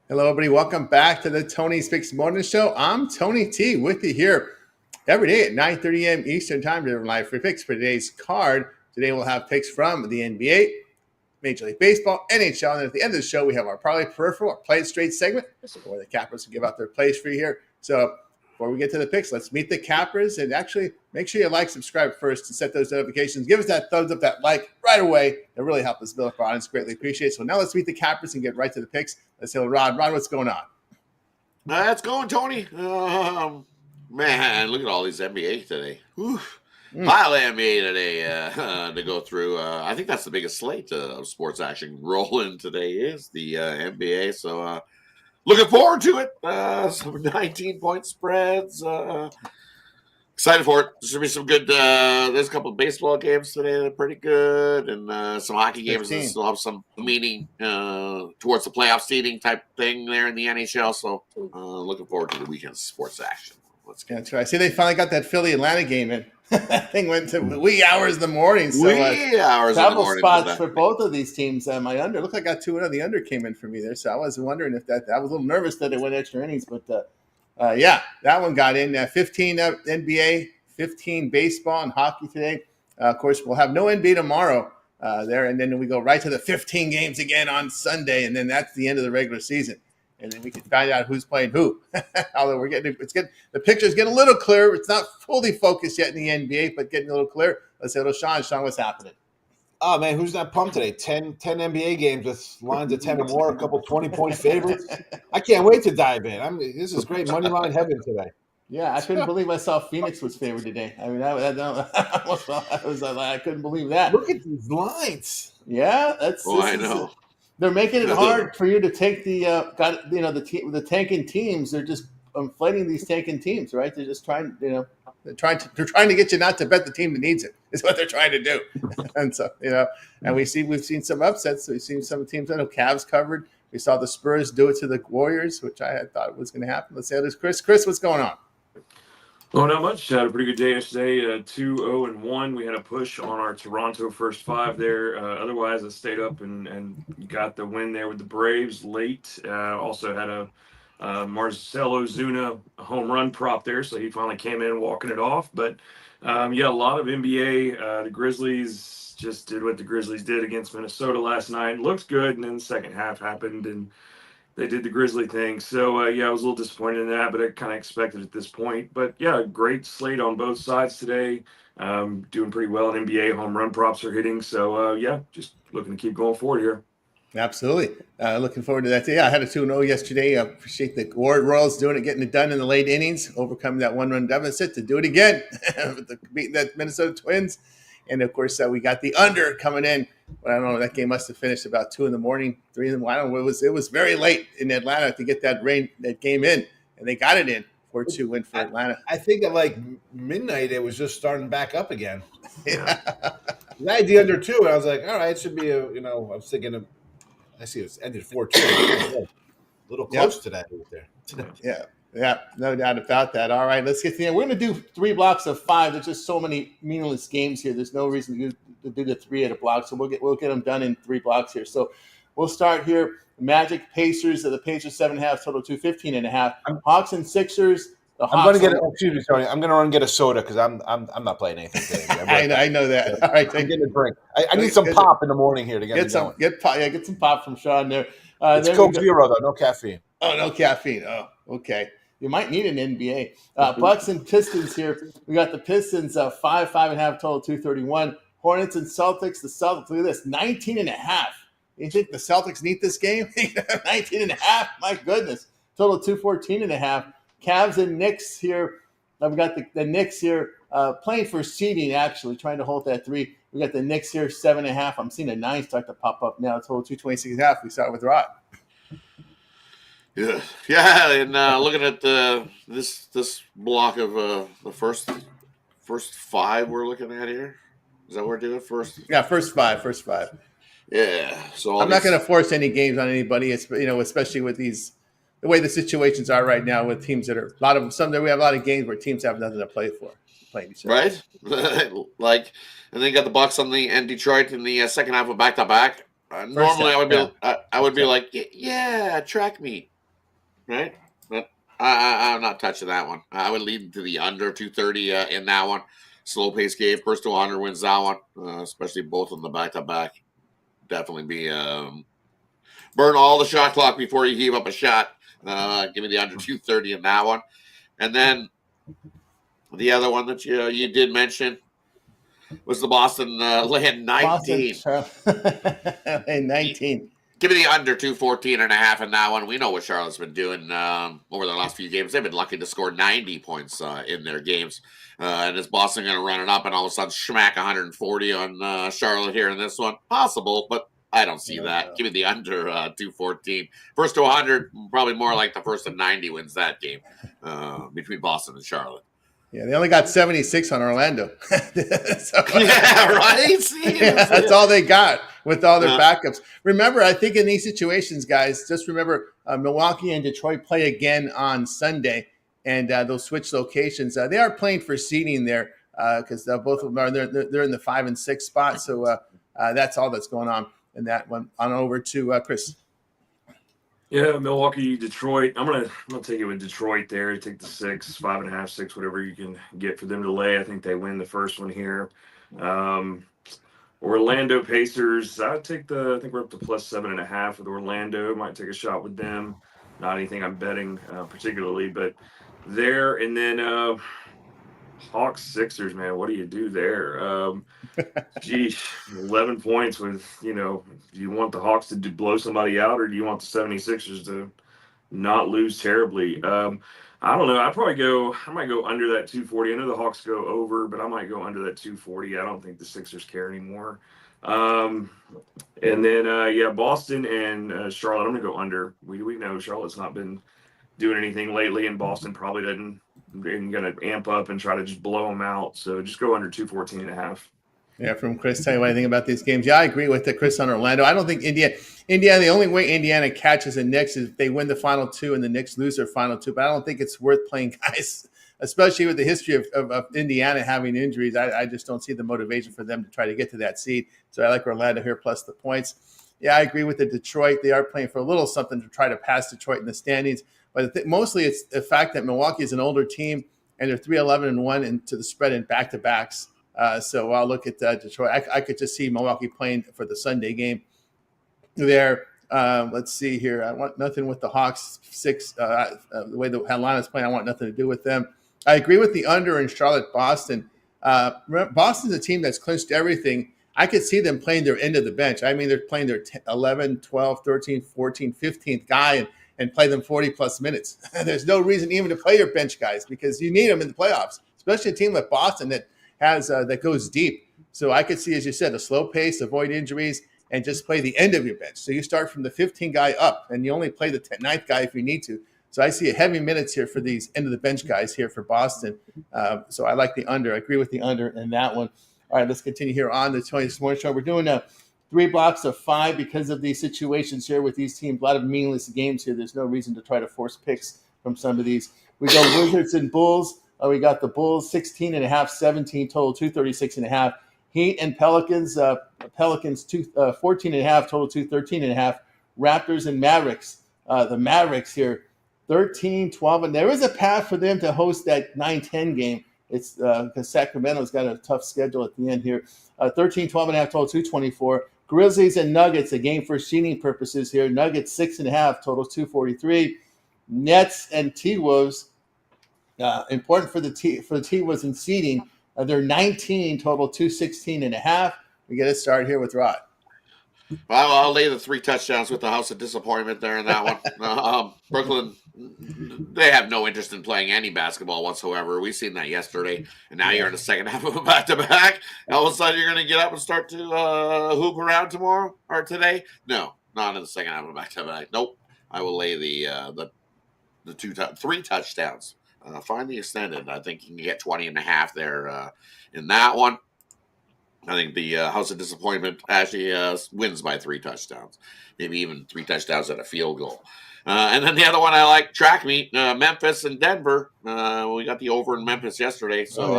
Hello, everybody. Welcome back to the Tony's Picks Morning Show. I'm Tony T with you here every day at 9:30 a.m. Eastern Time to live free picks for today's card. Today we'll have picks from the NBA, Major League Baseball, NHL, and at the end of the show we have our Parlay Peripheral, our Play It Straight segment, where the cappers will give out their plays for you here. So before we get to the picks, let's meet the cappers and actually make sure you like, subscribe first, and set those notifications. Give us that thumbs up, that like right away. It really helps us build our audience. Greatly appreciate it. So now let's meet the cappers and get right to the picks. Let's say, Rod, what's going on? That's going, Tony. Man, look at all these NBA today. Pile of NBA today to go through. I think that's the biggest slate of sports action rolling today is the NBA. So looking forward to it. Some 19-point spreads. Excited for it. There's going to be some good. There's a couple of baseball games today that are pretty good, and some hockey games that still have some meaning towards the playoff seeding type thing there in the NHL. So looking forward to the weekend's sports action. Let's get That's right. I see they finally got that Philly Atlanta game in. That thing went to wee hours in the morning. So wee hours in the morning. Spots for both of these teams. My under looked like I got 2-0. The under came in for me there, so I was wondering if that. I was a little nervous that it went extra innings, but yeah, that one got in. 15 NBA, 15 baseball and hockey today. Of course, we'll have no NBA tomorrow there, and then we go right to the 15 games again on Sunday, and then that's the end of the regular season. And then we can find out who's playing who. Although the picture's getting a little clearer. It's not fully focused yet in the NBA, but getting a little clear. Let's say, Sean, what's happening? Oh, man, who's not pumped today? 10 NBA games with lines of 10 or more, a couple 20-point favorites. I can't wait to dive in. This is great money line heaven today. Yeah, I couldn't believe I saw Phoenix was favored today. I mean, I couldn't believe that. Look at these lines. Yeah, I know. They're making it hard for you to take the tanking teams. They're just inflating these tanking teams, right? They're just trying, they're trying to get you not to bet the team that needs it. Is what they're trying to do. And so, and we've seen some upsets. We've seen some teams. I know Cavs covered. We saw the Spurs do it to the Warriors, which I had thought was going to happen. Let's say this, Chris. Chris, what's going on? Well, not much. Had a pretty good day yesterday. 2-0-1. We had a push on our Toronto first five there. Otherwise, I stayed up and got the win there with the Braves late. Also had a Marcelo Zuna home run prop there, so he finally came in walking it off. But a lot of NBA. The Grizzlies just did what the Grizzlies did against Minnesota last night. Looks good, and then the second half happened, and they did the Grizzly thing. So, I was a little disappointed in that, but I kind of expected at this point. But, great slate on both sides today. Doing pretty well in NBA. Home run props are hitting. So, just looking to keep going forward here. Absolutely. Looking forward to that. Yeah, I had a 2-0 yesterday. I appreciate the Royals doing it, getting it done in the late innings, overcoming that one-run deficit to do it again, beating that Minnesota Twins. And, of course, we got the under coming in. But I don't know, that game must have finished about 2 in the morning, 3 in the morning. I don't know. It was very late in Atlanta to get that game in, and they got it in. 4-2 win for Atlanta. I think at like midnight, it was just starting back up again. Yeah. I had the under 2, and I was like, all right, it should be I was thinking I see it's ended 4-2. A little close to that right there. Yeah, no doubt about that. All right, let's get to the end. We're going to do 3 blocks of 5. There's just so many meaningless games here. There's no reason to do the 3 at a block, so we'll get them done in 3 blocks here. So we'll start here. Magic, Pacers. The Pacers 7.5, total 215.5. Hawks and Sixers. I'm going to get excuse me, Tony. I'm going to run and get a soda because I'm not playing anything today. I know that. All right, I'm getting a drink. I need some pop in the morning here to get some going. Get some pop from Sean there. It's Coke Zero though, no caffeine. Oh, no caffeine. Oh, okay. You might need an NBA. Bucks and Pistons here. We got the Pistons 5.5 total 231. Hornets and Celtics. The Celtics, look at this, 19.5. You think the Celtics need this game? 19.5. My goodness. Total 214.5. Cavs and Knicks here. We've got the Knicks here playing for seeding, actually, trying to hold that 3. We got the Knicks here 7.5. I'm seeing a 9 start to pop up now. Total 226.5. We start with Rod. Yeah, and looking at this block of the first 5 we're looking at here. Is that what we're doing first? Yeah, first five. Yeah, so I'm not going to force any games on anybody. It's especially with the way the situations are right now with teams that are we have a lot of games where teams have nothing to play for, playing each other. Right? And then you got the Bucks and Detroit in the second half of back-to-back. Normally, I would be like, track meet. right? But I'm not touching that one. I would lead to the under 230 in that one. Slow pace game. First to 100 wins that one, especially both on the back to back. Definitely be burn all the shot clock before you heave up a shot. Give me the under 230 in that one. And then the other one that you did mention was the Boston laying 19. And 19. Give me the under 214.5 in that one. We know what Charlotte's been doing over the last few games. They've been lucky to score 90 points in their games. And is Boston going to run it up and all of a sudden smack 140 on Charlotte here in this one? Possible, but I don't see that. Give me the under 214. First to 100, probably more like the first to 90 wins that game between Boston and Charlotte. Yeah, they only got 76 on Orlando. Yeah, right? See, yeah, that's all they got with all their backups. Remember, I think in these situations, guys, just remember Milwaukee and Detroit play again on Sunday, and they'll switch locations. They are playing for seeding there because both of them are they're in the 5 and 6 spot. So that's all that's going on in that one. On over to Chris. Yeah, Milwaukee, Detroit. I'm gonna take it with Detroit there. Take the 6, 5.5, 6, whatever you can get for them to lay. I think they win the first one here. Orlando Pacers. I think we're up to plus 7.5 with Orlando. Might take a shot with them. Not anything I'm betting particularly, but there. And then Hawks Sixers, man, what do you do there? Geez, 11 points with, do you want the Hawks to blow somebody out, or do you want the 76ers to not lose terribly? I don't know. I might go under that 240. I know the Hawks go over, but I might go under that 240. I don't think the Sixers care anymore. And then, Boston and Charlotte, I'm going to go under. We know Charlotte's not been doing anything lately, and Boston probably isn't going to amp up and try to just blow them out. So just go under 214.5. Yeah, from Chris, tell you what I think about these games. Yeah, I agree with Chris on Orlando. I don't think Indiana, the only way Indiana catches the Knicks is if they win the final two and the Knicks lose their final two. But I don't think it's worth playing guys, especially with the history of Indiana having injuries. I just don't see the motivation for them to try to get to that seed. So I like Orlando here plus the points. Yeah, I agree with the Detroit. They are playing for a little something to try to pass Detroit in the standings. But mostly it's the fact that Milwaukee is an older team and they're 3-11-1 into the spread in back-to-backs. So I'll look at Detroit. I could just see Milwaukee playing for the Sunday game there. Let's see here. I want nothing with the Hawks 6. The way the Atlanta's playing, I want nothing to do with them. I agree with the under in Charlotte, Boston. Boston's a team that's clinched everything. I could see them playing their end of the bench. I mean, they're playing their 11, 12, 13, 14, 15th guy and play them 40-plus minutes. There's no reason even to play your bench guys because you need them in the playoffs, especially a team like Boston that has that goes deep. So I could see, as you said, a slow pace, avoid injuries, and just play the end of your bench. So you start from the 15 guy up, and you only play the 9th guy if you need to. So I see a heavy minutes here for these end of the bench guys here for Boston. So I like the under. I agree with the under in that one. All right, let's continue here on the Tony Morning Show. We're doing 3 blocks of 5 because of these situations here with these teams. A lot of meaningless games here. There's no reason to try to force picks from some of these. We go Wizards and Bulls. We got the Bulls 16.5, 17 total, 236.5. Heat and Pelicans. Pelicans 14.5 total, 213.5. Raptors and Mavericks. The Mavericks here 13, 12, and there is a path for them to host that 9-10 game. It's because Sacramento's got a tough schedule at the end here. 13, 12.5 total, 224. Grizzlies and Nuggets, a game for seeding purposes here. Nuggets 6.5 total, 243. Nets and T-Wolves. Important for the T-Wolves in seeding. They're 19 total, 216.5. We get a start here with Rod. Well, I'll lay the 3 touchdowns with the House of Disappointment there in that one. Brooklyn, they have no interest in playing any basketball whatsoever. We've seen that yesterday, and now you're in the second half of a back-to-back. All of a sudden, you're going to get up and start to hoop around tomorrow or today? No, not in the second half of a back-to-back. Nope. I will lay the 3 touchdowns. Find the extended. I think you can get 20.5 there in that one. I think the House of Disappointment actually wins by 3 touchdowns, maybe even 3 touchdowns and a field goal. And then the other one I like, track meet, Memphis and Denver. We got the over in Memphis yesterday, so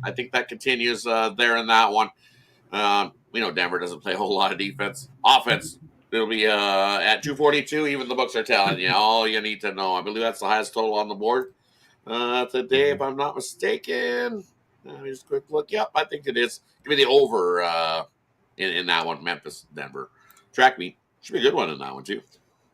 I think that continues there in that one. We know Denver doesn't play a whole lot of defense. Offense, It'll be at 242. Even the books are telling you all you need to know. I believe that's the highest total on the board today, if I'm not mistaken. Let me just quick look. Yep, I think it is. Give me the over in that one, Memphis, Denver. Track meet. Should be a good one in that one, too.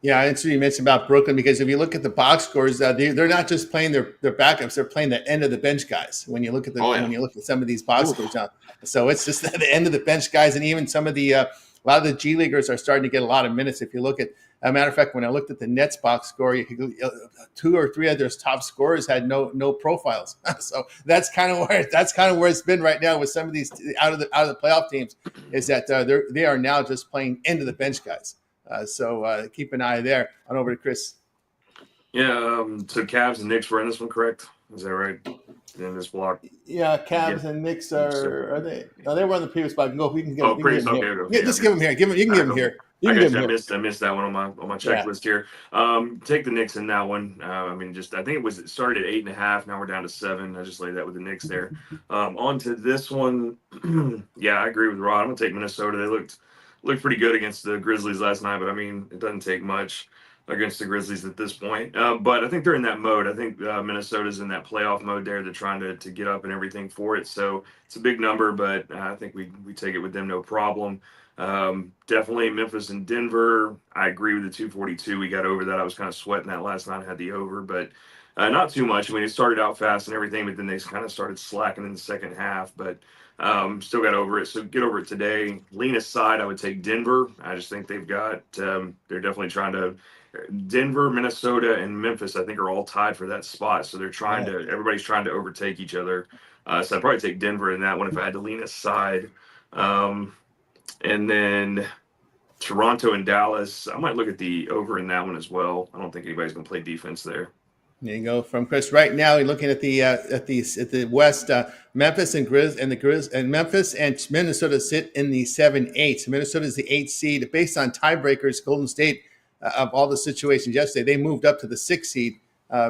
Yeah, and so you mentioned about Brooklyn, because if you look at the box scores, they're not just playing their backups; they're playing the end of the bench guys. When you look at when you look at some of these box scores now, so it's just the end of the bench guys, and even some of the a lot of the G leaguers are starting to get a lot of minutes. If you look at, as a matter of fact, when I looked at the Nets box score, 2 or 3 of their top scorers had no profiles. So that's kind of where it's been right now with some of these out of the playoff teams, is that they are now just playing end of the bench guys. So keep an eye there. On over to Chris. Yeah, so Cavs and Knicks were in this one, correct? Is that right? In this block? Yeah, Cavs and Knicks are they? No, they were on the previous block. We can give previous. them Okay, here. okay. Just give them here. You can give them here. You can give them here. I missed that one on my checklist here. Take the Knicks in that one. I think it started at 8.5. Now we're down to 7. I just laid that with the Knicks there. On to this one. Yeah, I agree with Rod. I'm gonna take Minnesota. They looked pretty good against the Grizzlies last night, but it doesn't take much against the Grizzlies at this point. But I think they're in that mode. I think Minnesota's in that playoff mode there. They're trying to get up and everything for it. So it's a big number, but I think we take it with them no problem. Definitely Memphis and Denver. I agree with the 242. We got over that. I was kind of sweating that last night. I had the over, but not too much. It started out fast and everything, but then they kind of started slacking in the second half. But still got over it. So get over it today. Lean aside, I would take Denver. I just think they've got, they're definitely trying to, Denver, Minnesota, and Memphis, I think, are all tied for that spot. So they're everybody's trying to overtake each other. So I'd probably take Denver in that one if I had to lean aside. And then Toronto and Dallas, I might look at the over in that one as well. I don't think anybody's going to play defense there. There you go from Chris. Right now, you're looking at the West. Memphis and Memphis and Minnesota sit in the 7-8. So Minnesota is the 8th seed. Based on tiebreakers, Golden State, of all the situations yesterday, they moved up to the 6th seed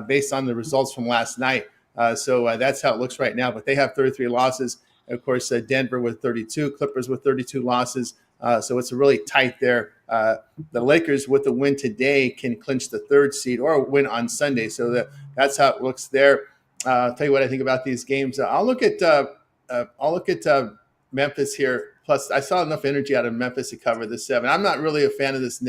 based on the results from last night. So that's how it looks right now. But they have 33 losses. Of course, Denver with 32, Clippers with 32 losses. So it's really tight there. The Lakers, with the win today, can clinch the 3rd seed or win on Sunday. So that's how it looks there. I'll tell you what I think about these games. I'll look at Memphis here. Plus, I saw enough energy out of Memphis to cover the 7. I'm not really a fan of this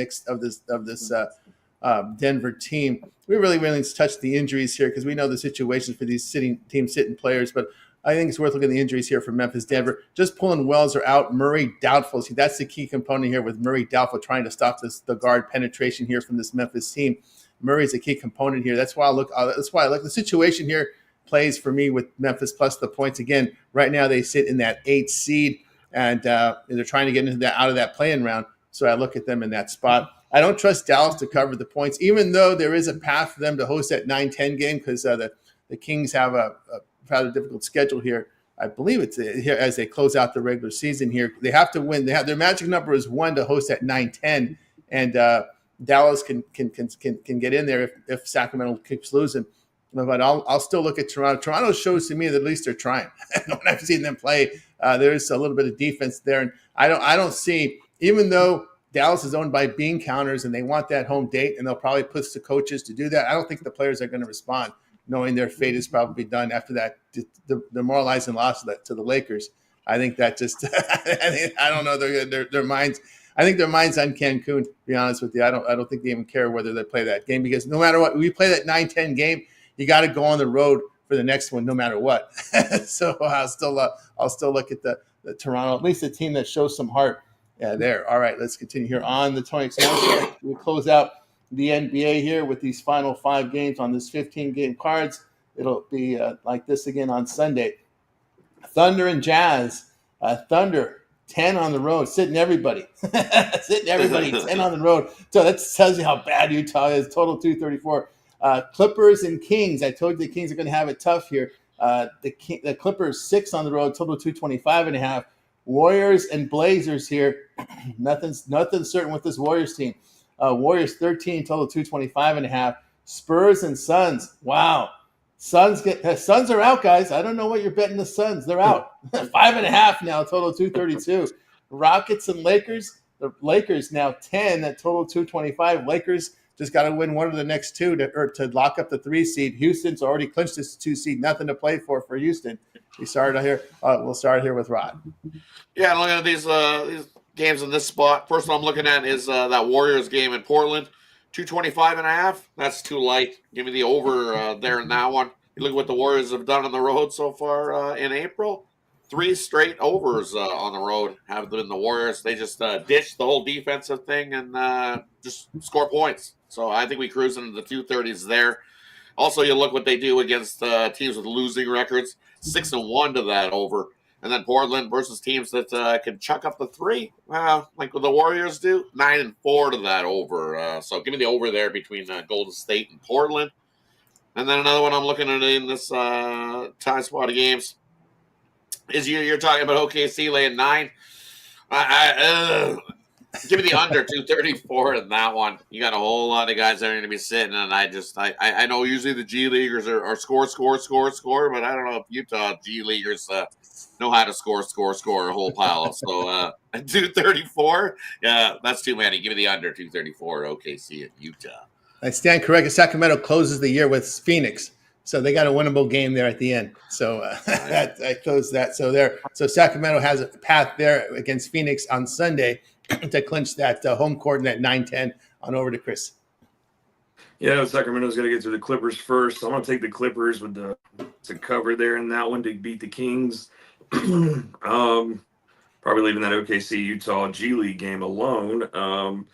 Denver team. We really need to touch the injuries here, because we know the situations for these sitting players, but I think it's worth looking at the injuries here for Memphis, Denver. Just pulling Wells are out. Murray doubtful. See, that's the key component here, with Murray doubtful, trying to stop the guard penetration here from this Memphis team. Murray's a key component here. That's why I look. That's why I like the situation here. Plays for me with Memphis plus the points. Again, right now they sit in that 8th seed, and they're trying to get out of that play-in round. So I look at them in that spot. I don't trust Dallas to cover the points, even though there is a path for them to host that 9-10 game, because the Kings have a rather difficult schedule here. I believe it's here as they close out the regular season here. They have to win. Their magic number is 1 to host at 9-10, and Dallas can get in there if Sacramento keeps losing. But I'll still look at Toronto. Toronto shows to me that at least they're trying. When I've seen them play, there's a little bit of defense there, and I don't see, even though Dallas is owned by bean counters and they want that home date, and they'll probably push the coaches to do that. I don't think the players are going to respond, knowing their fate is probably done after that the demoralizing loss to the Lakers. I think that just I don't know their minds. I think their minds on Cancun. To be honest with you, I don't think they even care whether they play that game, because no matter what, we play that 9-10 game, you got to go on the road for the next one, no matter what. So I'll still look at the Toronto, at least a team that shows some heart. Yeah, there. All right, let's continue here on the Tony Sports Show. We'll close out the NBA here with these final 5 games on this 15-game cards. It'll be like this again on Sunday. Thunder and Jazz. Thunder, 10 on the road, sitting everybody. 10 on the road. So that tells you how bad Utah is. Total 234. Clippers and Kings. I told you the Kings are going to have it tough here. The Clippers 6 on the road, total 225.5. Warriors and Blazers here. Nothing certain with this Warriors team. Warriors 13, total 225.5. Spurs and Suns. Wow. Suns are out, guys. I don't know what you're betting the Suns. They're out. 5.5 now, total 232. Rockets and Lakers. The Lakers now 10, that total 225. Lakers just got to win one of the next two to lock up the 3 seed. Houston's already clinched this 2 seed. Nothing to play for Houston. We started here. We'll start here with Rod. Yeah, looking at these games in this spot. First one I'm looking at is that Warriors game in Portland. 225.5. That's too light. Give me the over there in that one. You look at what the Warriors have done on the road so far in April. 3 straight overs on the road have been the Warriors. They just ditched the whole defensive thing and just score points. So I think we cruise into the 230s there. Also, you look what they do against teams with losing records. 6-1 to that over. And then Portland versus teams that can chuck up the 3, like what the Warriors do. 9-4 to that over. So give me the over there between Golden State and Portland. And then another one I'm looking at in this time spot of games is you're talking about OKC laying 9. Give me the under 234 in that one. You got a whole lot of guys that are going to be sitting, and I know usually the G Leaguers are score, but I don't know if Utah G Leaguers know how to score a whole pile. So 234, yeah, that's too many. Give me the under 234 OKC at Utah. I stand corrected. Sacramento closes the year with Phoenix. So they got a winnable game there at the end. So I closed that. So Sacramento has a path there against Phoenix on Sunday to clinch that home court in that 9-10 on over to Chris. Yeah, Sacramento's got to get to the Clippers first. I'm going to take the Clippers with the cover there in that one to beat the Kings. Probably leaving that OKC Utah G League game alone.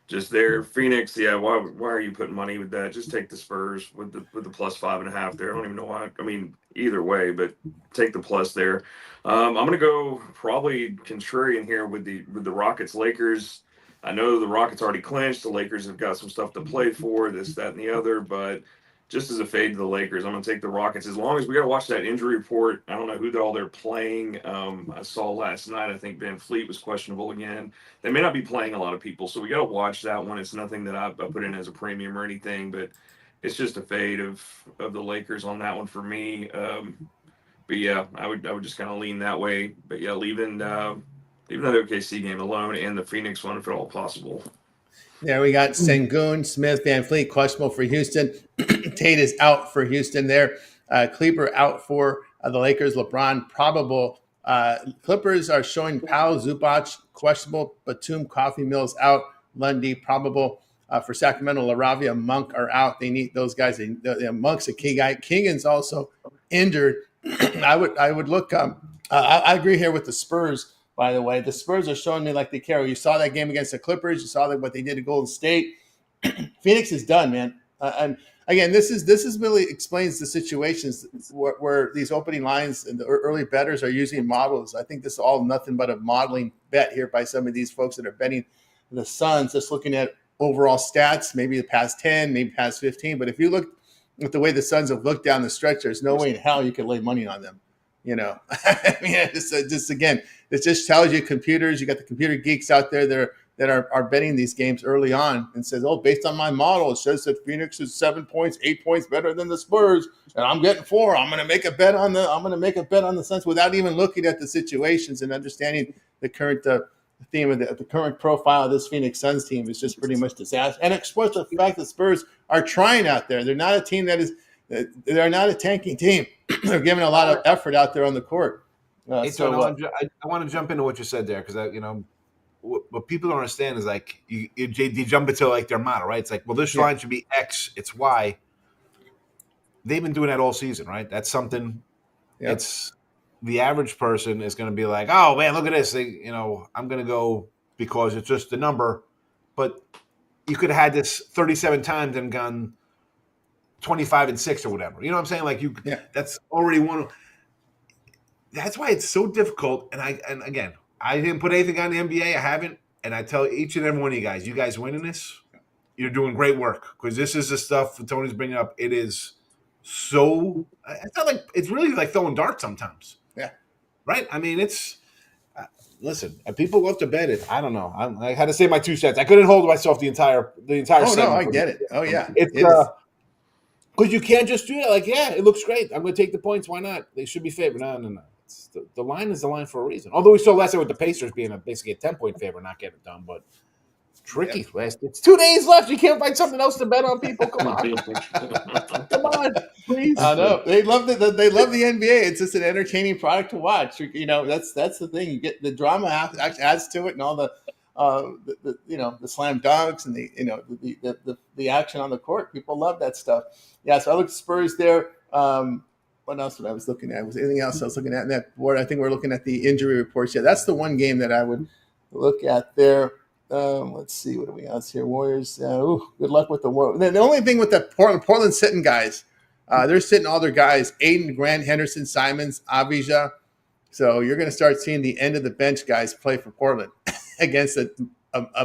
Just there, Phoenix. Yeah, why are you putting money with that? Just take the Spurs with the +5.5 there. I don't even know why. I mean, either way, but take the plus there. I'm gonna go probably contrarian here with the Rockets Lakers. I know the Rockets already clinched. The Lakers have got some stuff to play for, this, that, and the other, but just as a fade to the Lakers, I'm going to take the Rockets. As long as we got to watch that injury report. I don't know who all they're playing. I saw last night, I think Van Fleet was questionable again. They may not be playing a lot of people, so we got to watch that one. It's nothing that I put in as a premium or anything, but it's just a fade of the Lakers on that one for me. But yeah, I would just kind of lean that way. But yeah, leaving that OKC game alone and the Phoenix one if at all possible. There we got Sengun, Smith, Van Fleet, questionable for Houston. Tate is out for Houston there. Kleber out for the Lakers. LeBron probable. Clippers are showing Powell, Zubac, questionable. Batum, Coffee Mills out. Lundy probable. For Sacramento, LaRavia, Monk are out. They need those guys. Monk's a key guy. Keegan's also injured. I would look. I agree here with the Spurs. By the way, the Spurs are showing me like they care. You saw that game against the Clippers. You saw what they did to Golden State. Phoenix is done, man. And again, this is really explains the situations where these opening lines and the early bettors are using models. I think this is all nothing but a modeling bet here by some of these folks that are betting the Suns, just looking at overall stats, maybe the past 10, maybe past 15. But if you look at the way the Suns have looked down the stretch, there's no way in hell you could lay money on them. You know, I mean, just again, it just tells you computers. You got the computer geeks out there that are betting these games early on and says, oh, based on my model, it says that Phoenix is 7 points, 8 points better than the Spurs, and I'm getting 4. I'm going to make a bet on the Suns without even looking at the situations and understanding the current theme of the current profile of this Phoenix Suns team is just pretty much disaster. And express the fact that Spurs are trying out there. They're not a team they're not a tanking team. They're giving a lot of effort out there on the court. I want to jump into what you said there because what people don't understand is like you jump into like their model, right? It's like, well, this line should be X, it's Y. They've been doing that all season, right? That's something. Yep. It's the average person is going to be like, oh man, look at this. I'm going to go because it's just the number, but you could have had this 37 times and gone 25-6 or whatever. You know what I'm saying? Like that's already one. That's why it's so difficult. And again, I didn't put anything on the NBA. I haven't. And I tell each and every one of you guys winning this, you're doing great work because this is the stuff that Tony's bringing up. It is so. It's not like it's really like throwing darts sometimes. Yeah. Right. I mean, it's. Listen, people love to bet it. I don't know. I had to say my 2 cents. I couldn't hold myself the entire. Oh no, I get it. Oh yeah, it's because you can't just do that. Like, yeah, it looks great. I'm going to take the points. Why not? They should be favored. No. the line is the line for a reason. Although we saw last year with the Pacers being basically a 10-point favorite, not getting it done, but tricky. Yep. It's 2 days left. You can't find something else to bet on, people. Come on, come on, please. I know they love they love the NBA. It's just an entertaining product to watch. That's the thing. You get the drama adds to it, and all the the slam dunks and the action on the court. People love that stuff. Yeah. So I looked at Spurs there. What else was I was looking at? Was there anything else I was looking at in that board? I think we're looking at the injury reports. Yeah, that's the one game that I would look at there. Let's see, what do we got here? Warriors. Good luck with the Warriors. The only thing with the Portland sitting guys, they're sitting all their guys: Aiden, Grant, Henderson, Simons, Avija. So you're going to start seeing the end of the bench guys play for Portland against a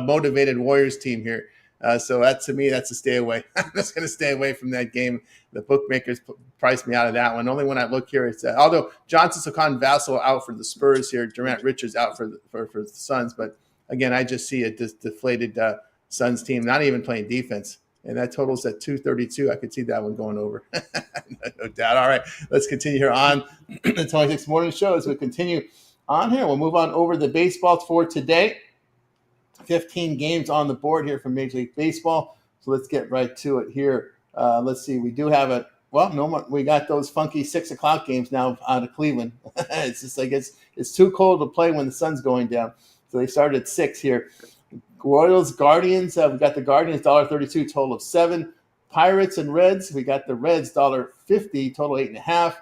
motivated Warriors team here. So that, to me, that's a stay away. I'm just going to stay away from that game. The bookmakers priced me out of that one. Only when I look here, it's although Johnson, Sakan, Vassell out for the Spurs here, Durant, Richards out for the Suns. But again, I just see a deflated Suns team, not even playing defense. And that totals at 232. I could see that one going over. No doubt. All right, let's continue here on the 26 Morning Show. As we continue on here, we'll move on over to the baseball for today. 15 games on the board here from Major League Baseball. So let's get right to it here. Let's see. We do have we got those funky 6 o'clock games now out of Cleveland. It's just like it's too cold to play when the sun's going down. So they started at 6 here. Royals, Guardians. We got the Guardians, $1.32, total of 7. Pirates and Reds. We got the Reds, $1.50, total 8.5.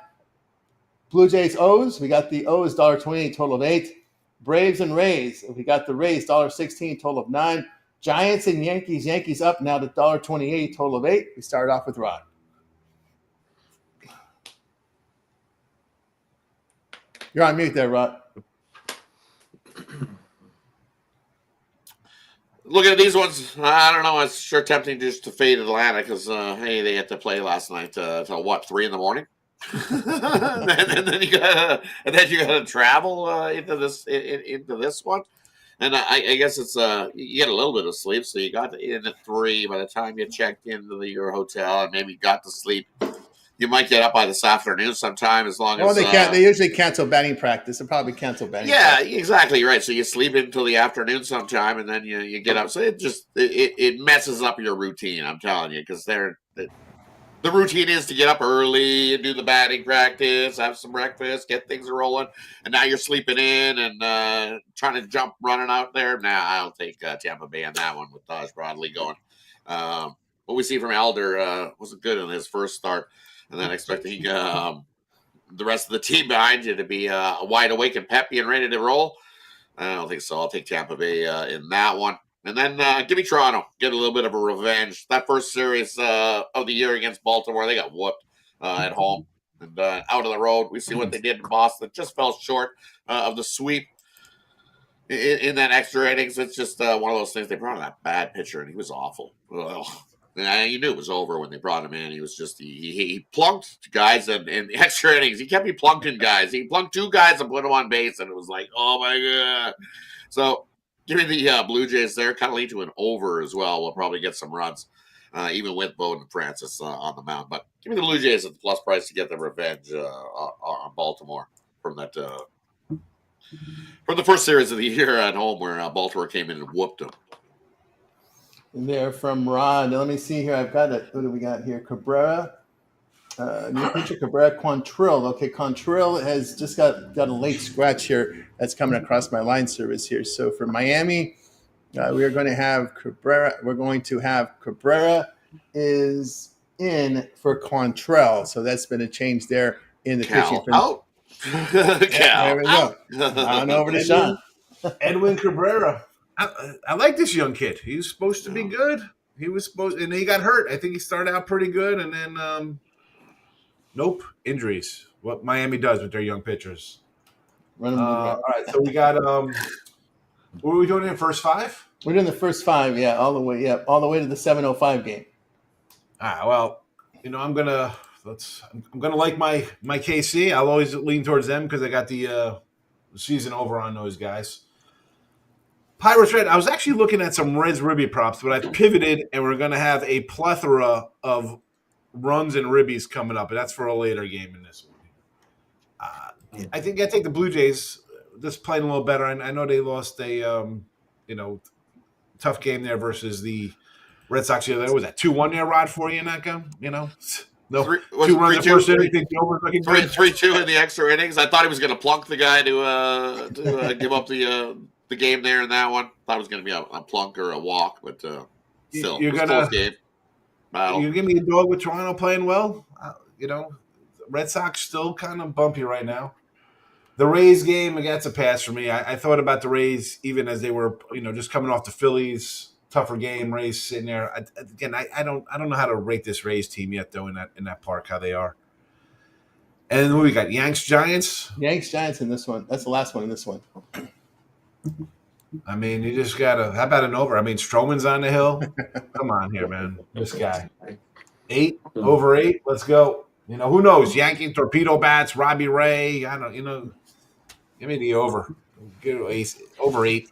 Blue Jays, O's. We got the O's, $1.28, total of 8. Braves and Rays. We got the Rays, $1.16, total of 9. Giants and Yankees. Yankees up now to $1.28, total of 8. We started off with Rod. You're on mute there, Rod. Looking at these ones, I don't know. It's sure tempting just to fade Atlanta because, hey, they had to play last night till what, 3 a.m? and then you gotta travel into this one, and I guess it's you get a little bit of sleep, so you got in at 3. By the time you checked into your hotel and maybe got to sleep, you might get up by this afternoon sometime. As long as they usually cancel batting practice. They'll probably cancel batting. Yeah, practice. Exactly right. So you sleep until the afternoon sometime, and then you get up. So it messes up your routine. I'm telling you, because the routine is to get up early and do the batting practice, have some breakfast, get things rolling, and now you're sleeping in and trying to jump running out there. Nah, I'll take Tampa Bay on that one with Taj Bradley going. What we see from Elder wasn't good in his first start, and then expecting the rest of the team behind you to be wide awake and peppy and ready to roll. I don't think so. I'll take Tampa Bay in that one. And then give me Toronto. Get a little bit of a revenge. That first series of the year against Baltimore, they got whooped at home and out on the road. We see what they did in Boston. Just fell short of the sweep in that extra innings. It's just one of those things. They brought in that bad pitcher, and he was awful. And you knew it was over when they brought him in. He was just he plunked guys in extra innings. He kept plunking guys. He plunked 2 guys and put them on base, and it was like, oh my god. So give me the Blue Jays there. Kind of lead to an over as well. We'll probably get some runs, even with Bowden Francis on the mound. But give me the Blue Jays at the plus price to get the revenge on Baltimore from that from the first series of the year at home where Baltimore came in and whooped them. There from Rod. Let me see here. I've got it. What do we got here? Cabrera. New pitcher, Cabrera. Quantrill. Okay, Quantrill has just got a late scratch here. That's coming across my line service here. So for Miami, we are going to have Cabrera. We're going to have Cabrera is in for Quantrill. So that's been a change there in the pitching. Out. There we go. On over to Sean. Edwin Cabrera. I like this young kid. He was supposed to be good. And he got hurt. I think he started out pretty good, and then nope, injuries. What Miami does with their young pitchers. All right, so we got what are we doing in the first 5? We're doing the first 5, all the way to the 7:05 game. Well, I'm gonna like my KC. I'll always lean towards them because I got the season over on those guys. Pirates Red. I was actually looking at some Reds Ribby props, but I've pivoted, and we're going to have a plethora of runs and ribbies coming up, and that's for a later game in this one. I think I take the Blue Jays just playing a little better. And I know they lost a tough game there versus the Red Sox the other day. Was that 2-1 there, Rod, for you in that game? No, was 2 runs in the first inning. Think the over looking good. 3-2 in the extra innings. I thought he was going to plunk the guy to give up the game there in that one. Thought it was going to be a plunk or a walk, but still, you're gonna close game. You give me a dog with Toronto playing well. Red Sox still kind of bumpy right now. The Rays game, that's a pass for me. I thought about the Rays even as they were, just coming off the Phillies, tougher game. Rays sitting there. I don't know how to rate this Rays team yet, though, in that park, how they are. And then we got Yanks Giants. Yanks Giants in this one. That's the last one in this one. I mean, you just gotta. How about an over? I mean, Stroman's on the hill. Come on here, man. This guy. 8 over 8. Let's go. Who knows? Yankee torpedo bats, Robbie Ray. I don't. Give me the over. Get over 8.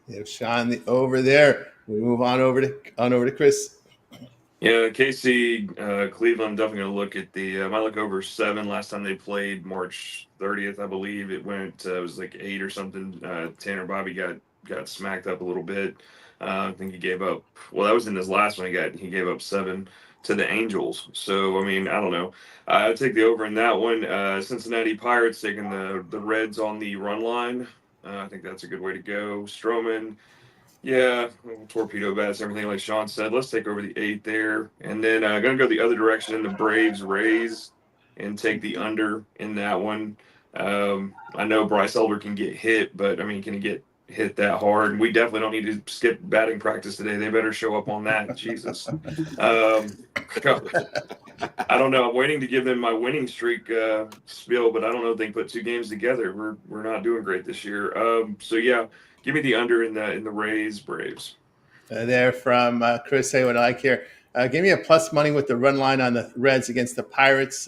Yeah, Sean, the over there. We move on over to Chris. Yeah, KC, Cleveland. I'm definitely going to look at the. Might look over 7. Last time they played, March 30th, I believe it went. It was like 8 or something. Tanner Bobby got smacked up a little bit. I think he gave up. Well, that was in his last one. He gave up 7 to the Angels. So I mean, I don't know. I'd take the over in that one. Cincinnati Pirates taking the Reds on the run line. I think that's a good way to go. Stroman. Yeah, torpedo bats, everything like Sean said. Let's take over the 8 there. And then going to go the other direction in the Braves-Rays and take the under in that one. I know Bryce Elder can get hit, but, I mean, can he get hit that hard? And we definitely don't need to skip batting practice today. They better show up on that. Jesus. I don't know. I'm waiting to give them my winning streak spiel, but I don't know if they can put 2 games together. We're not doing great this year. So, yeah. Give me the under in the Rays Braves. There from Chris. Hey, what I like here. Give me a plus money with the run line on the Reds against the Pirates.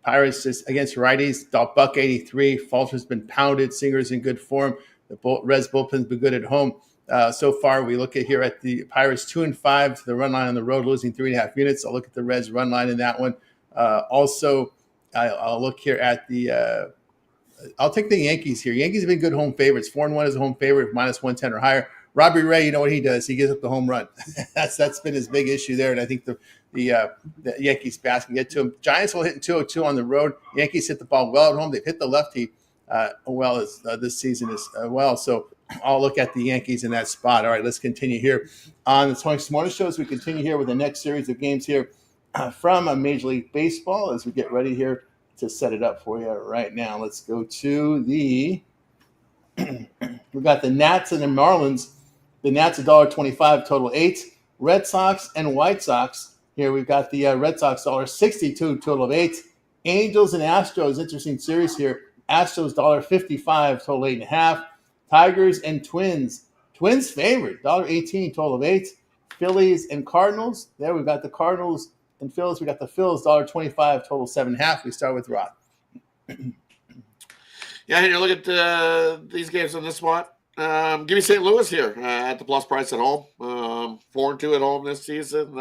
Pirates just against righties. $1.83. Falter's been pounded. Singer's in good form. The Reds bullpen's been good at home. So far, we look at here at the Pirates 2-5. The run line on the road, losing 3.5 units. I'll look at the Reds run line in that one. Also, I'll look here at the. I'll take the Yankees here. Yankees have been good home favorites. 4-1 is a home favorite, -110 or higher. Robbie Ray, you know what he does? He gives up the home run. That's been his big issue there, and I think the Yankees bats can get to him. Giants will hit 202 on the road. Yankees hit the ball well at home. They've hit the lefty well as this season as well. So I'll look at the Yankees in that spot. All right, let's continue here on the Tony Morning Show as we continue here with the next series of games here from Major League Baseball as we get ready here to set it up for you right now. Let's go to the we've got the Nats and the Marlins. The Nats $1.25, total 8. Red Sox and White Sox. Here we've got the Red Sox $1.62, total of 8. Angels and Astros, interesting series here. Astros $1.55, total 8.5. Tigers and Twins. Twins favorite, $1.18, total of 8. Phillies and Cardinals. There we've got the Cardinals and Phillies. We got the Phillies $1.25, total 7.5. We start with Rod. Yeah, here, look at these games on this spot. Give me St. Louis here at the plus price at home. 4-2 at home this season.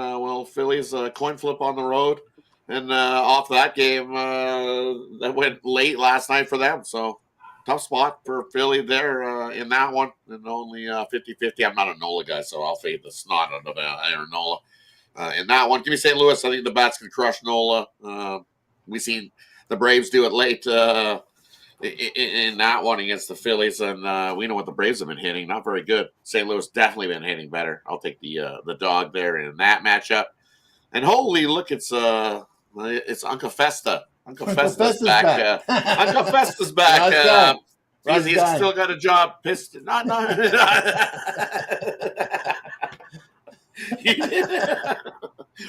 Phillies coin flip on the road. And off that game, that went late last night for them. So tough spot for Philly there in that one. And only 50-50. I'm not a Nola guy, so I'll fade the snot out of Aaron Nola. In that one, give me St. Louis. I think the bats can crush Nola. We've seen the Braves do it late in that one against the Phillies, and we know what the Braves have been hitting. Not very good. St. Louis definitely been hitting better. I'll take the dog there in that matchup. And holy, look, it's Uncle Festa. Uncle Festa's back. Uncle Festa's back. He's still got a job. Pissed. No.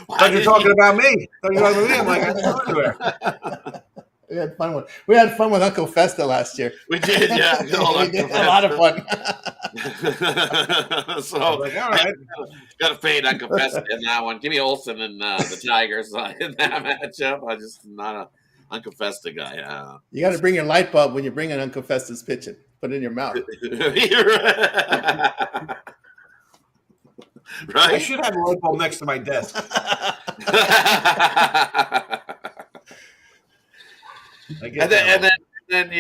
Thought you're talking about me. I'm like, I'm everywhere. We had fun with Uncle Festa last year. We did, yeah. We did a lot of fun. So, like, all right. Got to fade Uncle Festa in that one. Give me Olsen and the Tigers in that matchup. I'm just not a Uncle Festa guy. You got to bring your light bulb when you bring in Uncle Festa's pitching. Put it in your mouth. Right? I should have a light bulb next to my desk. And then then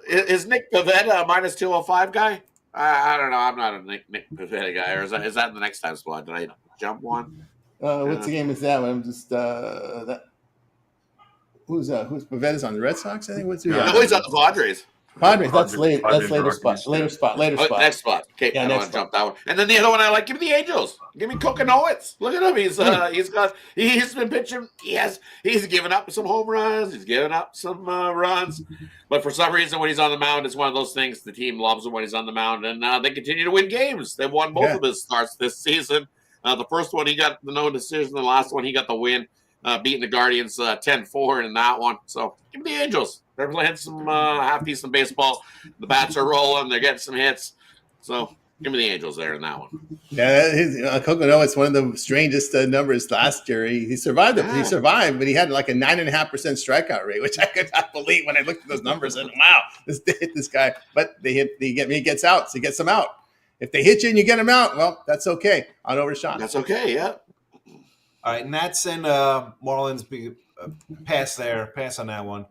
is Nick Pivetta a minus 205 guy? I don't know. I'm not a Nick Pivetta guy. Or is that in the next time squad? Did I jump one? What's the game is that? I'm just that. Who's Pavetta's on the Red Sox? I think. What's No, he's on the Padres. Padres. That's late. Padres, That's later Rockies, spot. Later yeah. spot. Later Oh, spot. next spot. Okay, Yeah, I don't next want to jump that one. And then the other one I like, give me the Angels. Give me Coconowitz. Look at him. He's been pitching. He's given up some home runs. He's given up some runs. But for some reason, when he's on the mound, it's one of those things. The team loves him when he's on the mound, and they continue to win games. They've won both of his starts this season. The first one he got the no decision. The last one he got the win, beating the Guardians 10-4 in that one. So give me the Angels. They're playing some half decent baseball. The bats are rolling. They're getting some hits. So give me the Angels there in that one. Yeah, Coconowitz, one of the strangest numbers last year. He survived it. Yeah. He survived, but he had like a 9.5% strikeout rate, which I could not believe when I looked at those numbers. And wow, they hit this guy. But he gets out, so he gets them out. If they hit you and you get them out, well, that's okay. On over to Sean. That's okay, yeah. All right, Nats and Marlins pass on that one.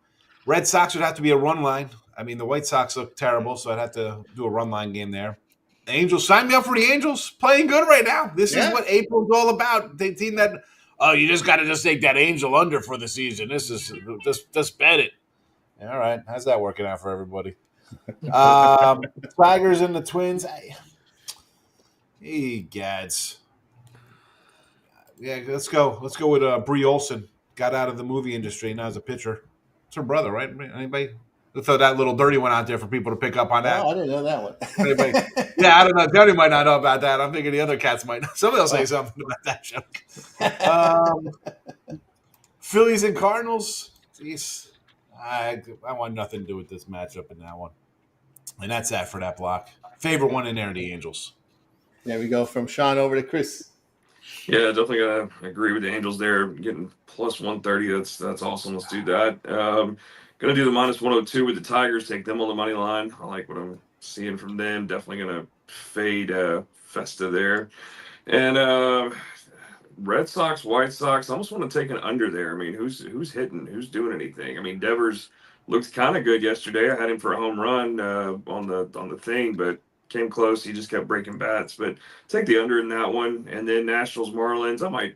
Red Sox would have to be a run line. I mean, the White Sox look terrible, so I'd have to do a run line game there. Angels, sign me up for the Angels. Playing good right now. This is what April's all about. The team that, you just got to take that Angel under for the season. This is just bet it. All right, how's that working out for everybody? Tigers and the Twins. Hey, gads. Yeah, let's go. Let's go with Brie Olson. Got out of the movie industry. Now as a pitcher. It's her brother, right? Anybody? Let's throw that little dirty one out there for people to pick up on that. Oh, I didn't know that one. Anybody? Yeah, I don't know. Jody might not know about that. I'm thinking the other cats might know. Somebody will say something about that joke. Phillies and Cardinals. Jeez. I want nothing to do with this matchup in that one. And that's that for that block. Favorite one in there, the Angels. There we go. From Sean over to Chris. Yeah, definitely gonna agree with the Angels there. Getting plus 130. That's awesome. Let's do that. Gonna do the minus 102 with the Tigers. Take them on the money line. I like what I'm seeing from them. Definitely gonna fade Festa there. And Red Sox, White Sox. I almost want to take an under there. I mean, who's hitting? Who's doing anything? I mean, Devers looked kind of good yesterday. I had him for a home run on the thing, but came close. He just kept breaking bats. But take the under in that one. And then Nationals, Marlins. I might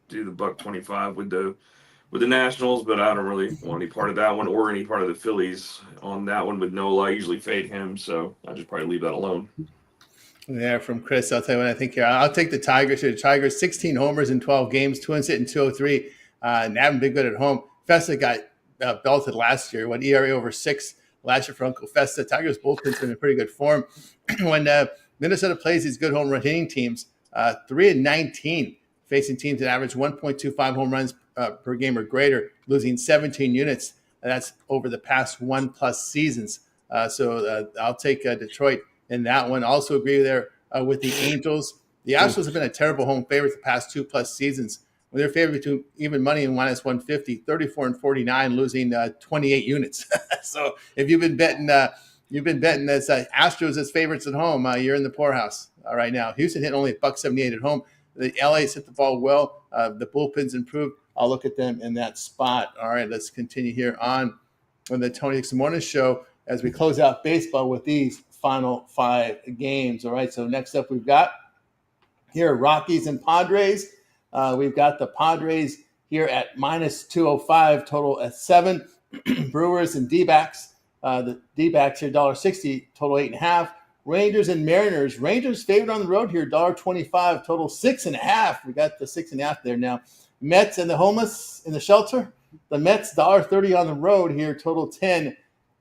do the $1.25 with the Nationals, but I don't really want any part of that one or any part of the Phillies on that one with Nola. I usually fade him, so I just probably leave that alone. Yeah, from Chris, I'll tell you what I think here. I'll take the Tigers here. The Tigers, 16 homers in 12 games, Twins hitting 203, and haven't been good at home. Festa got belted last year. What ERA over 6 last year for Uncle Festa. Tigers bullpen's been in pretty good form. When Minnesota plays these good home run hitting teams, 3-19 facing teams that average 1.25 home runs per game or greater, losing 17 units. And that's over the past 1+ seasons. So I'll take Detroit in that one. Also agree there with the Angels. The Astros have been a terrible home favorite the past 2+ seasons. When they're favored between even money and minus 150, 34-49, losing 28 units. So if you've been betting as Astros as favorites at home, you're in the poorhouse right now. Houston hit only $1.78 at home. The LA's hit the ball well. The bullpen's improved. I'll look at them in that spot. All right, let's continue here on the Tony Dixon Morning Show as we close out baseball with these final 5 games. All right, so next up we've got here Rockies and Padres. We've got the Padres here at minus 205, total at 7. Brewers and D-backs. The D-backs here, $1.60, total 8.5. Rangers and Mariners. Rangers favored on the road here, $1.25, total 6.5. We got the 6.5 there now. Mets and the homeless in the shelter. The Mets, $1.30 on the road here, total 10.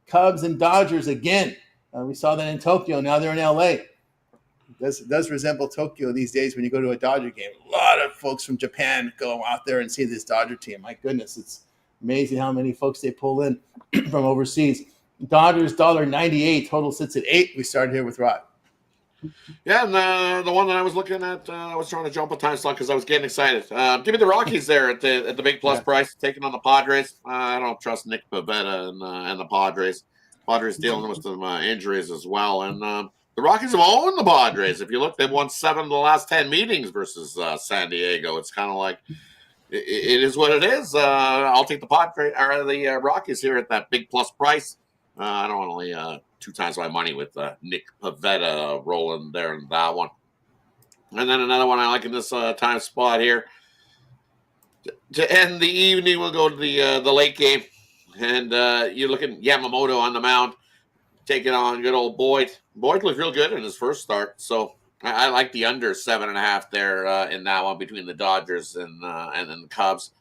Cubs and Dodgers again. We saw that in Tokyo. Now they're in LA. It does resemble Tokyo these days when you go to a Dodger game. A lot of folks from Japan go out there and see this Dodger team. My goodness, it's amazing how many folks they pull in from overseas. Dodgers, $1.98. Total sits at 8. We started here with Rod. Yeah, and the one that I was looking at, I was trying to jump a time slot because I was getting excited. Give me the Rockies there at the big plus price, taking on the Padres. I don't trust Nick Pivetta and the Padres. Padres dealing with some injuries as well. And the Rockies have owned the Padres. If you look, they've won 7 of the last 10 meetings versus San Diego. It's kind of like, it is what it is. I'll take the Padres or the Rockies here at that big plus price. I don't want only 2 times my money with Nick Pivetta rolling there in that one. And then another one I like in this time spot here. To end the evening, we'll go to the late game. And you're looking Yamamoto on the mound, taking on good old Boyd. Boyd looked real good in his first start. So I like the under 7.5 there in that one between the Dodgers and then the Cubs.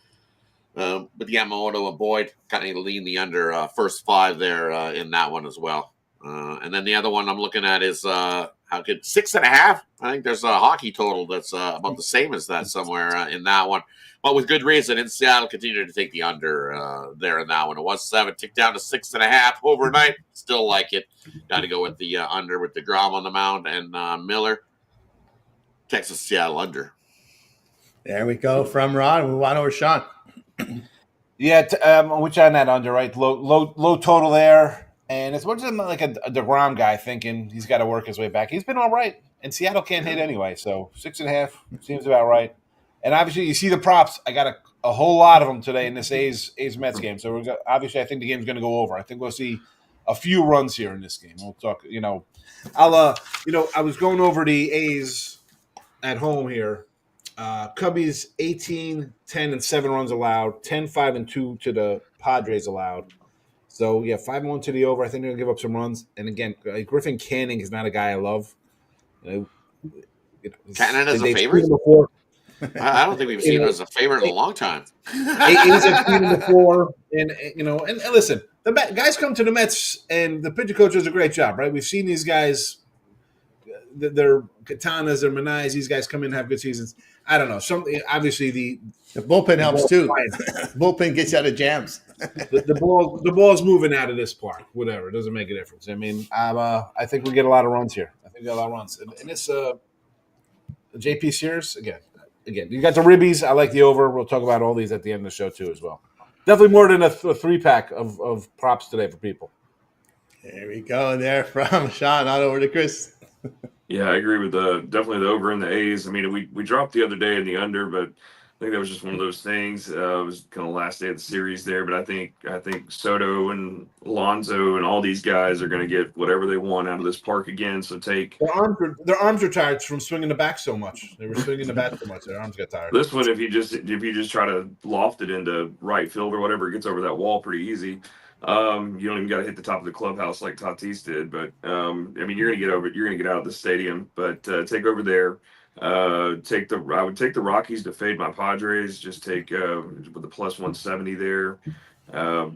With Yamamoto and Boyd, kind of lean the under first 5 there in that one as well. And then the other one I'm looking at is how good 6.5. I think there's a hockey total that's about the same as that somewhere in that one, but with good reason. In Seattle, continue to take the under there in that one. It was 7, ticked down to 6.5 overnight. Still like it. Got to go with the under with the Grom on the mound and Miller. Texas Seattle under. There we go from Ron. We want over Sean. Yeah, which on that under, right? Low total there. And it's much like a DeGrom guy thinking he's got to work his way back. He's been all right. And Seattle can't hit anyway. So 6.5 seems about right. And obviously, you see the props. I got a whole lot of them today in this A's Mets game. So obviously, I think the game's going to go over. I think we'll see a few runs here in this game. We'll talk. I was going over the A's at home here. Cubbies 18, 10, and 7 runs allowed. 10, 5, and 2 to the Padres allowed. So, 5-1 to the over. I think they're going to give up some runs. And again, Griffin Canning is not a guy I love. Canada's a favorite? I don't think we've seen him as a favorite in a long time. A's have seen him before. And listen, the guys come to the Mets, and the pitcher coach does a great job, right? We've seen these guys, their Katanas, their Manais, these guys come in and have good seasons. I don't know. Obviously, the bullpen helps too. Bullpen gets out of jams. the ball's moving out of this park. Whatever, it doesn't make a difference. I mean, I think we get a lot of runs here. I think we get a lot of runs, and it's JP Sears again. You got the ribbies. I like the over. We'll talk about all these at the end of the show too, as well. Definitely more than a 3-pack of props today for people. There we go. There from Sean. On over to Chris. Yeah, I agree with definitely the over in the A's. I mean, we dropped the other day in the under, but I think that was just one of those things. It was kind of last day of the series there, but I think Soto and Alonso and all these guys are going to get whatever they want out of this park again. So take their arms are tired from swinging the bat so much. They were swinging the bat so much, their arms got tired. This one, if you just try to loft it into right field or whatever, it gets over that wall pretty easy. You don't even got to hit the top of the clubhouse like Tatis did, but I mean, you're gonna get out of the stadium, but take over there. I would take the Rockies to fade my Padres. Just take with the plus 170 there.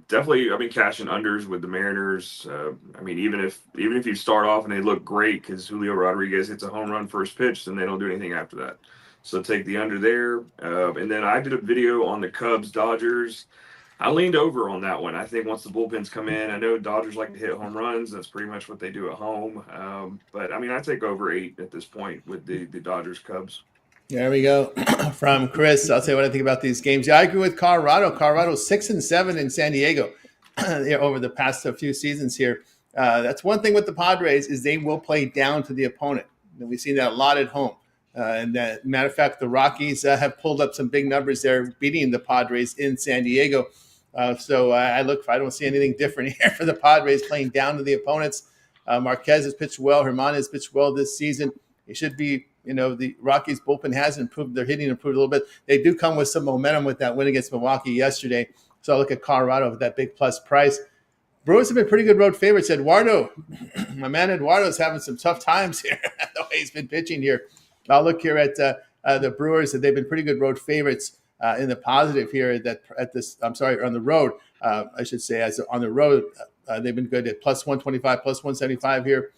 Definitely, I mean, cashing unders with the Mariners. I mean, even if you start off and they look great because Julio Rodriguez hits a home run first pitch, then they don't do anything after that. So take the under there. And then I did a video on the Cubs Dodgers. I leaned over on that one. I think once the bullpens come in, I know Dodgers like to hit home runs. That's pretty much what they do at home. But, I mean, I take over 8 at this point with the Dodgers Cubs. There we go. From Chris, I'll tell you what I think about these games. Yeah, I agree with Colorado. Colorado's 6-7 in San Diego over the past few seasons here. That's one thing with the Padres is they will play down to the opponent. And we've seen that a lot at home. And that, matter of fact, the Rockies have pulled up some big numbers there, beating the Padres in San Diego. So I don't see anything different here for the Padres playing down to the opponents. Marquez has pitched well. Herman has pitched well this season. It should be, the Rockies bullpen has improved. Their hitting improved a little bit. They do come with some momentum with that win against Milwaukee yesterday. So I look at Colorado with that big plus price. Brewers have been pretty good road favorites. Eduardo, my man Eduardo's having some tough times here, the way he's been pitching here. I'll look here at the Brewers. They've been pretty good road favorites in the positive here. On the road, I should say. As on the road, they've been good at plus 125, plus 175 here,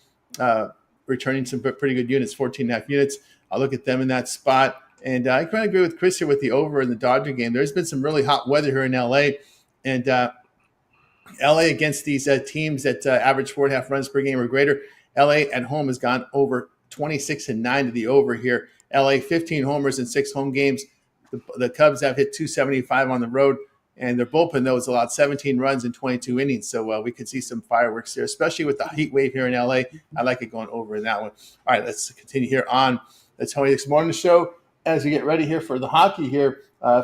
returning some pretty good units, 14.5 units. I'll look at them in that spot. And I kind of agree with Chris here with the over in the Dodger game. There's been some really hot weather here in L.A., and L.A. against these teams that average 4.5 runs per game or greater. L.A. at home has gone over 26-9 to the over here. LA 15 homers in 6 home games. The Cubs have hit 275 on the road, and their bullpen though is allowed 17 runs in 22 innings. So we could see some fireworks there, especially with the heat wave here in LA. I like it going over in that one. All right, let's continue here on the Tony This Morning Show. as we get ready here for the hockey here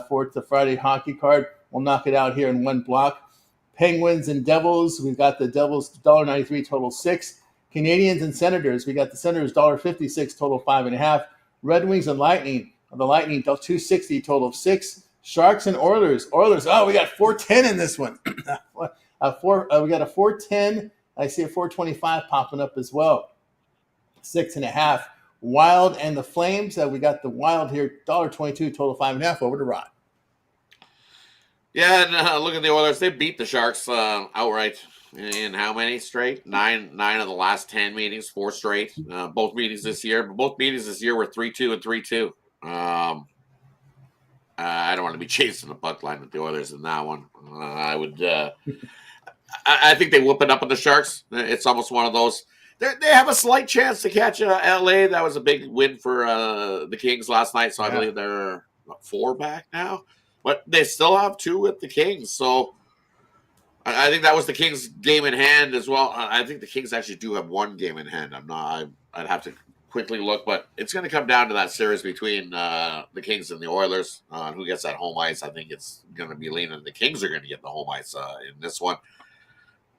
for the Friday hockey card. We'll knock it out here in one block. Penguins and Devils. We've got the Devils $1.93 total 6. Canadians and Senators. We got the Senators $1.56 total 5.5. Red Wings and Lightning. The Lightning $2.60 total of 6. Sharks and Oilers. Oilers. Oh, we got 410 in this one. We got a 410. I see a 425 popping up as well. 6.5. Wild and the Flames. We got the Wild here $1.22 total 5.5. Over to Rod. Yeah, and look at the Oilers. They beat the Sharks outright in how many straight? Nine of the last 10 meetings, 4 straight. Both meetings this year. But both meetings this year were 3-2 and 3-2. I don't want to be chasing the puck line with the Oilers in that one. I would. I think they whoop it up on the Sharks. It's almost one of those. They have a slight chance to catch LA. That was a big win for the Kings last night. So I believe they're 4 back now. But they still have 2 with the Kings. So I think that was the Kings' game in hand as well. I think the Kings actually do have 1 game in hand. I'd have to quickly look, but it's going to come down to that series between the Kings and the Oilers. Who gets that home ice? I think it's going to be leaning. The Kings are going to get the home ice in this one.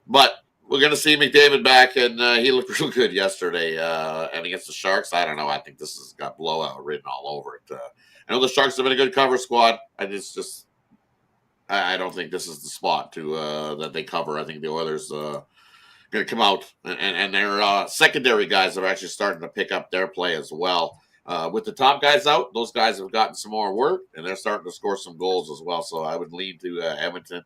But we're going to see McDavid back, and he looked real good yesterday. And against the Sharks, I don't know. I think this has got blowout written all over it. I know the Sharks have been a good cover squad. I don't think this is the spot to that they cover. I think the Oilers going to come out, and their secondary guys are actually starting to pick up their play as well. With the top guys out, those guys have gotten some more work, and they're starting to score some goals as well. So I would lean to Edmonton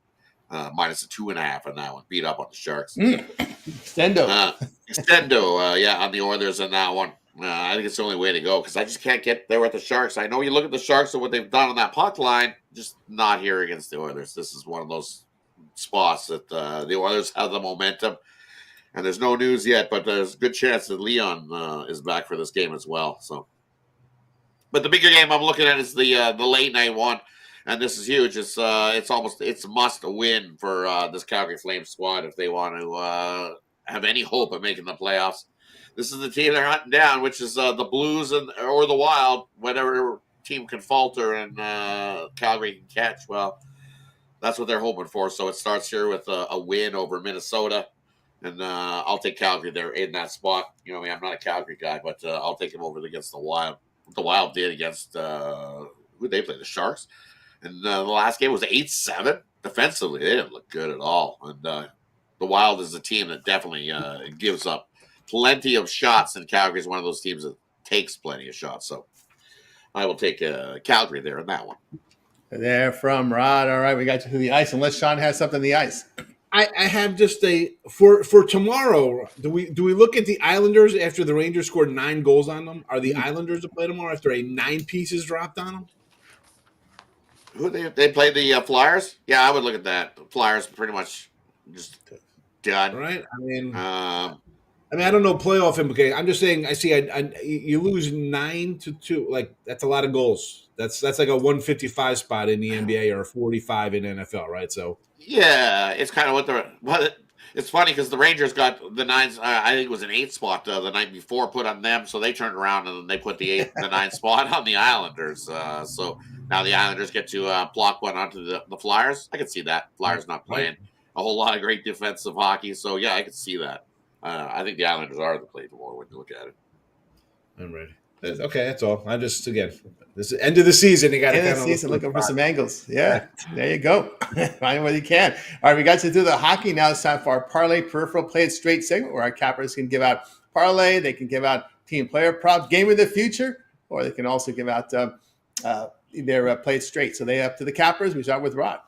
minus a 2.5 on that one. Beat up on the Sharks. Extendo. On the Oilers in that one. I think it's the only way to go because I just can't get there with the Sharks. I know you look at the Sharks and what they've done on that puck line, just not here against the Oilers. This is one of those spots that the Oilers have the momentum. And there's no news yet, but there's a good chance that Leon is back for this game as well. So, but the bigger game I'm looking at is the late night one, and this is huge. It's a must win for this Calgary Flames squad if they want to have any hope of making the playoffs. This is the team they're hunting down, which is the Blues or the Wild. Whatever team can falter and Calgary can catch, well, that's what they're hoping for. So it starts here with a win over Minnesota. And I'll take Calgary there in that spot. You know, I'm not a Calgary guy, but I'll take him over against the Wild. What the Wild did against who they played, the Sharks. And the last game was 8-7. Defensively, they didn't look good at all. And the Wild is a team that definitely gives up plenty of shots, and Calgary is one of those teams that takes plenty of shots. So I will take Calgary there in that one. There from Rod. All right, we got you to the ice. Unless Sean has something on the ice. I have just for tomorrow. Do we look at the Islanders after the Rangers scored 9 goals on them? Are the Islanders to play tomorrow after a 9 pieces dropped on them? Who they played the Flyers? Yeah, I would look at that. The Flyers pretty much just done. Right. I don't know playoff implications. I'm just saying. I see. You lose 9-2. Like that's a lot of goals. That's like a 155 spot in the NBA or a 45 in NFL, right? So yeah, it's kind of it's funny because the Rangers got the 9s. I think it was an 8 spot the night before put on them, so they turned around and they put the 9 spot on the Islanders. So now the Islanders get to block one onto the Flyers. I could see that. Flyers not playing a whole lot of great defensive hockey, so yeah, I could see that. I think the Islanders are the play tomorrow when you look at it. I'm ready. Okay, that's all. I just again, this is end of the season. You got to end of the season looking for some angles. Yeah, there you go. Find what you can. All right, we got to do the hockey now. It's time for our parlay peripheral play it straight segment where our cappers can give out parlay. They can give out team player props, game of the future, or they can also give out their play it straight. So they up to the cappers. We start with Rod.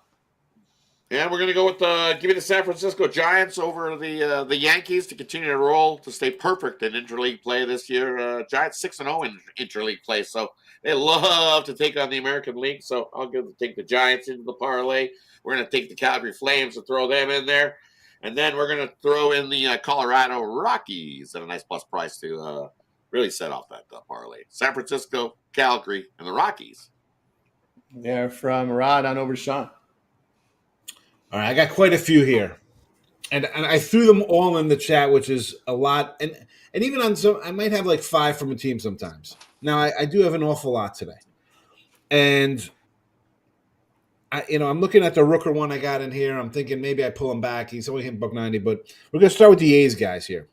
Yeah, we're going to go with give me the San Francisco Giants over the Yankees to continue to roll, to stay perfect in interleague play this year. Giants 6-0 in interleague play, so they love to take on the American League. So I'll take the Giants into the parlay. We're going to take the Calgary Flames and throw them in there. And then we're going to throw in the Colorado Rockies at a nice plus price to really set off that parlay. San Francisco, Calgary, and the Rockies. They're from Rod on over to Sean. All right, I got quite a few here, and I threw them all in the chat, which is a lot, and even on some, I might have like 5 from a team sometimes. Now I do have an awful lot today. And I'm looking at the Rooker one I got in here. I'm thinking maybe I pull him back. He's only hitting $190, but we're going to start with the A's guys here.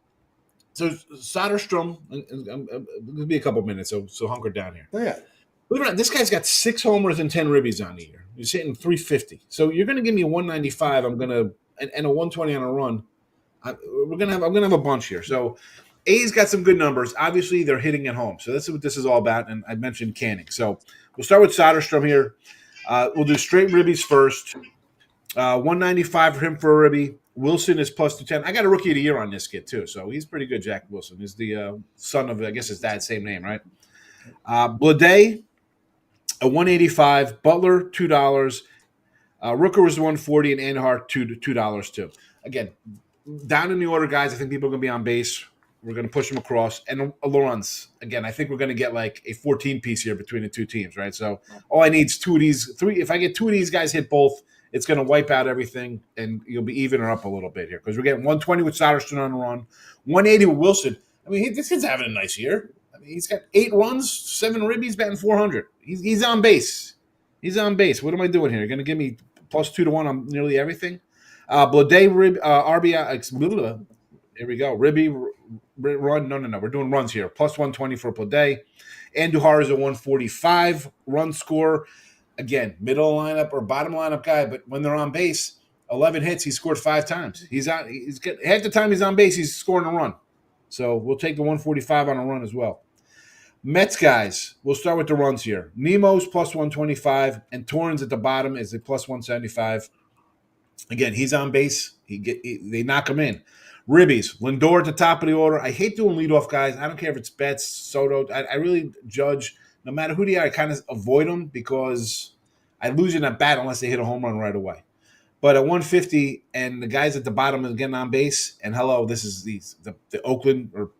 So Soderstrom, it'll be a couple minutes, so hunker down here. Oh, yeah. Believe it or not, this guy's got 6 homers and 10 ribbies on the year. He's hitting 350. So you're going to give me a 195. I'm going to and a 120 on a run. I'm going to have a bunch here. So A's got some good numbers. Obviously, they're hitting at home. So that's what this is all about. And I mentioned Canning. So we'll start with Soderstrom here. We'll do straight ribbies first. 195 for him for a ribby. Wilson is plus 210. I got a rookie of the year on this kid, too. So he's pretty good, Jack Wilson. He's the son of, I guess his dad's same name, right? Blade, a 185. Butler, $2. Rooker was 140, and Andujar, $2 too. Again, down in the order, guys. I think people are going to be on base. We're going to push them across. And Lawrence, again, I think we're going to get like a 14-piece here between the two teams, right? So all I need is 2 of these, 3. If I get 2 of these guys hit both, it's going to wipe out everything, and you'll be even or up a little bit here because we're getting 120 with Soderstrom on the run, 180 with Wilson. I mean, this kid's having a nice year. I mean, he's got 8 runs, 7 ribbies, batting 400. He's on base. He's on base. What am I doing here? You're going to give me plus 2 to 1 on nearly everything? Blade, RBI. Here we go. Ribby run. No. We're doing runs here. Plus 120 for Blade. Andujar is a 145 run score. Again, middle lineup or bottom lineup guy, but when they're on base, 11 hits, he scored 5 times. He's half the time he's on base, he's scoring a run. So we'll take the 145 on a run as well. Mets guys, we'll start with the runs here. Nemo's plus 125, and Torrens at the bottom is a plus 175. Again, he's on base. They knock him in. Ribbies, Lindor at the top of the order. I hate doing leadoff guys. I don't care if it's Betts, Soto. I really judge, no matter who they are, I kind of avoid them because I lose in a bat unless they hit a home run right away. But at 150, and the guys at the bottom are getting on base, and hello, this is the Oakland or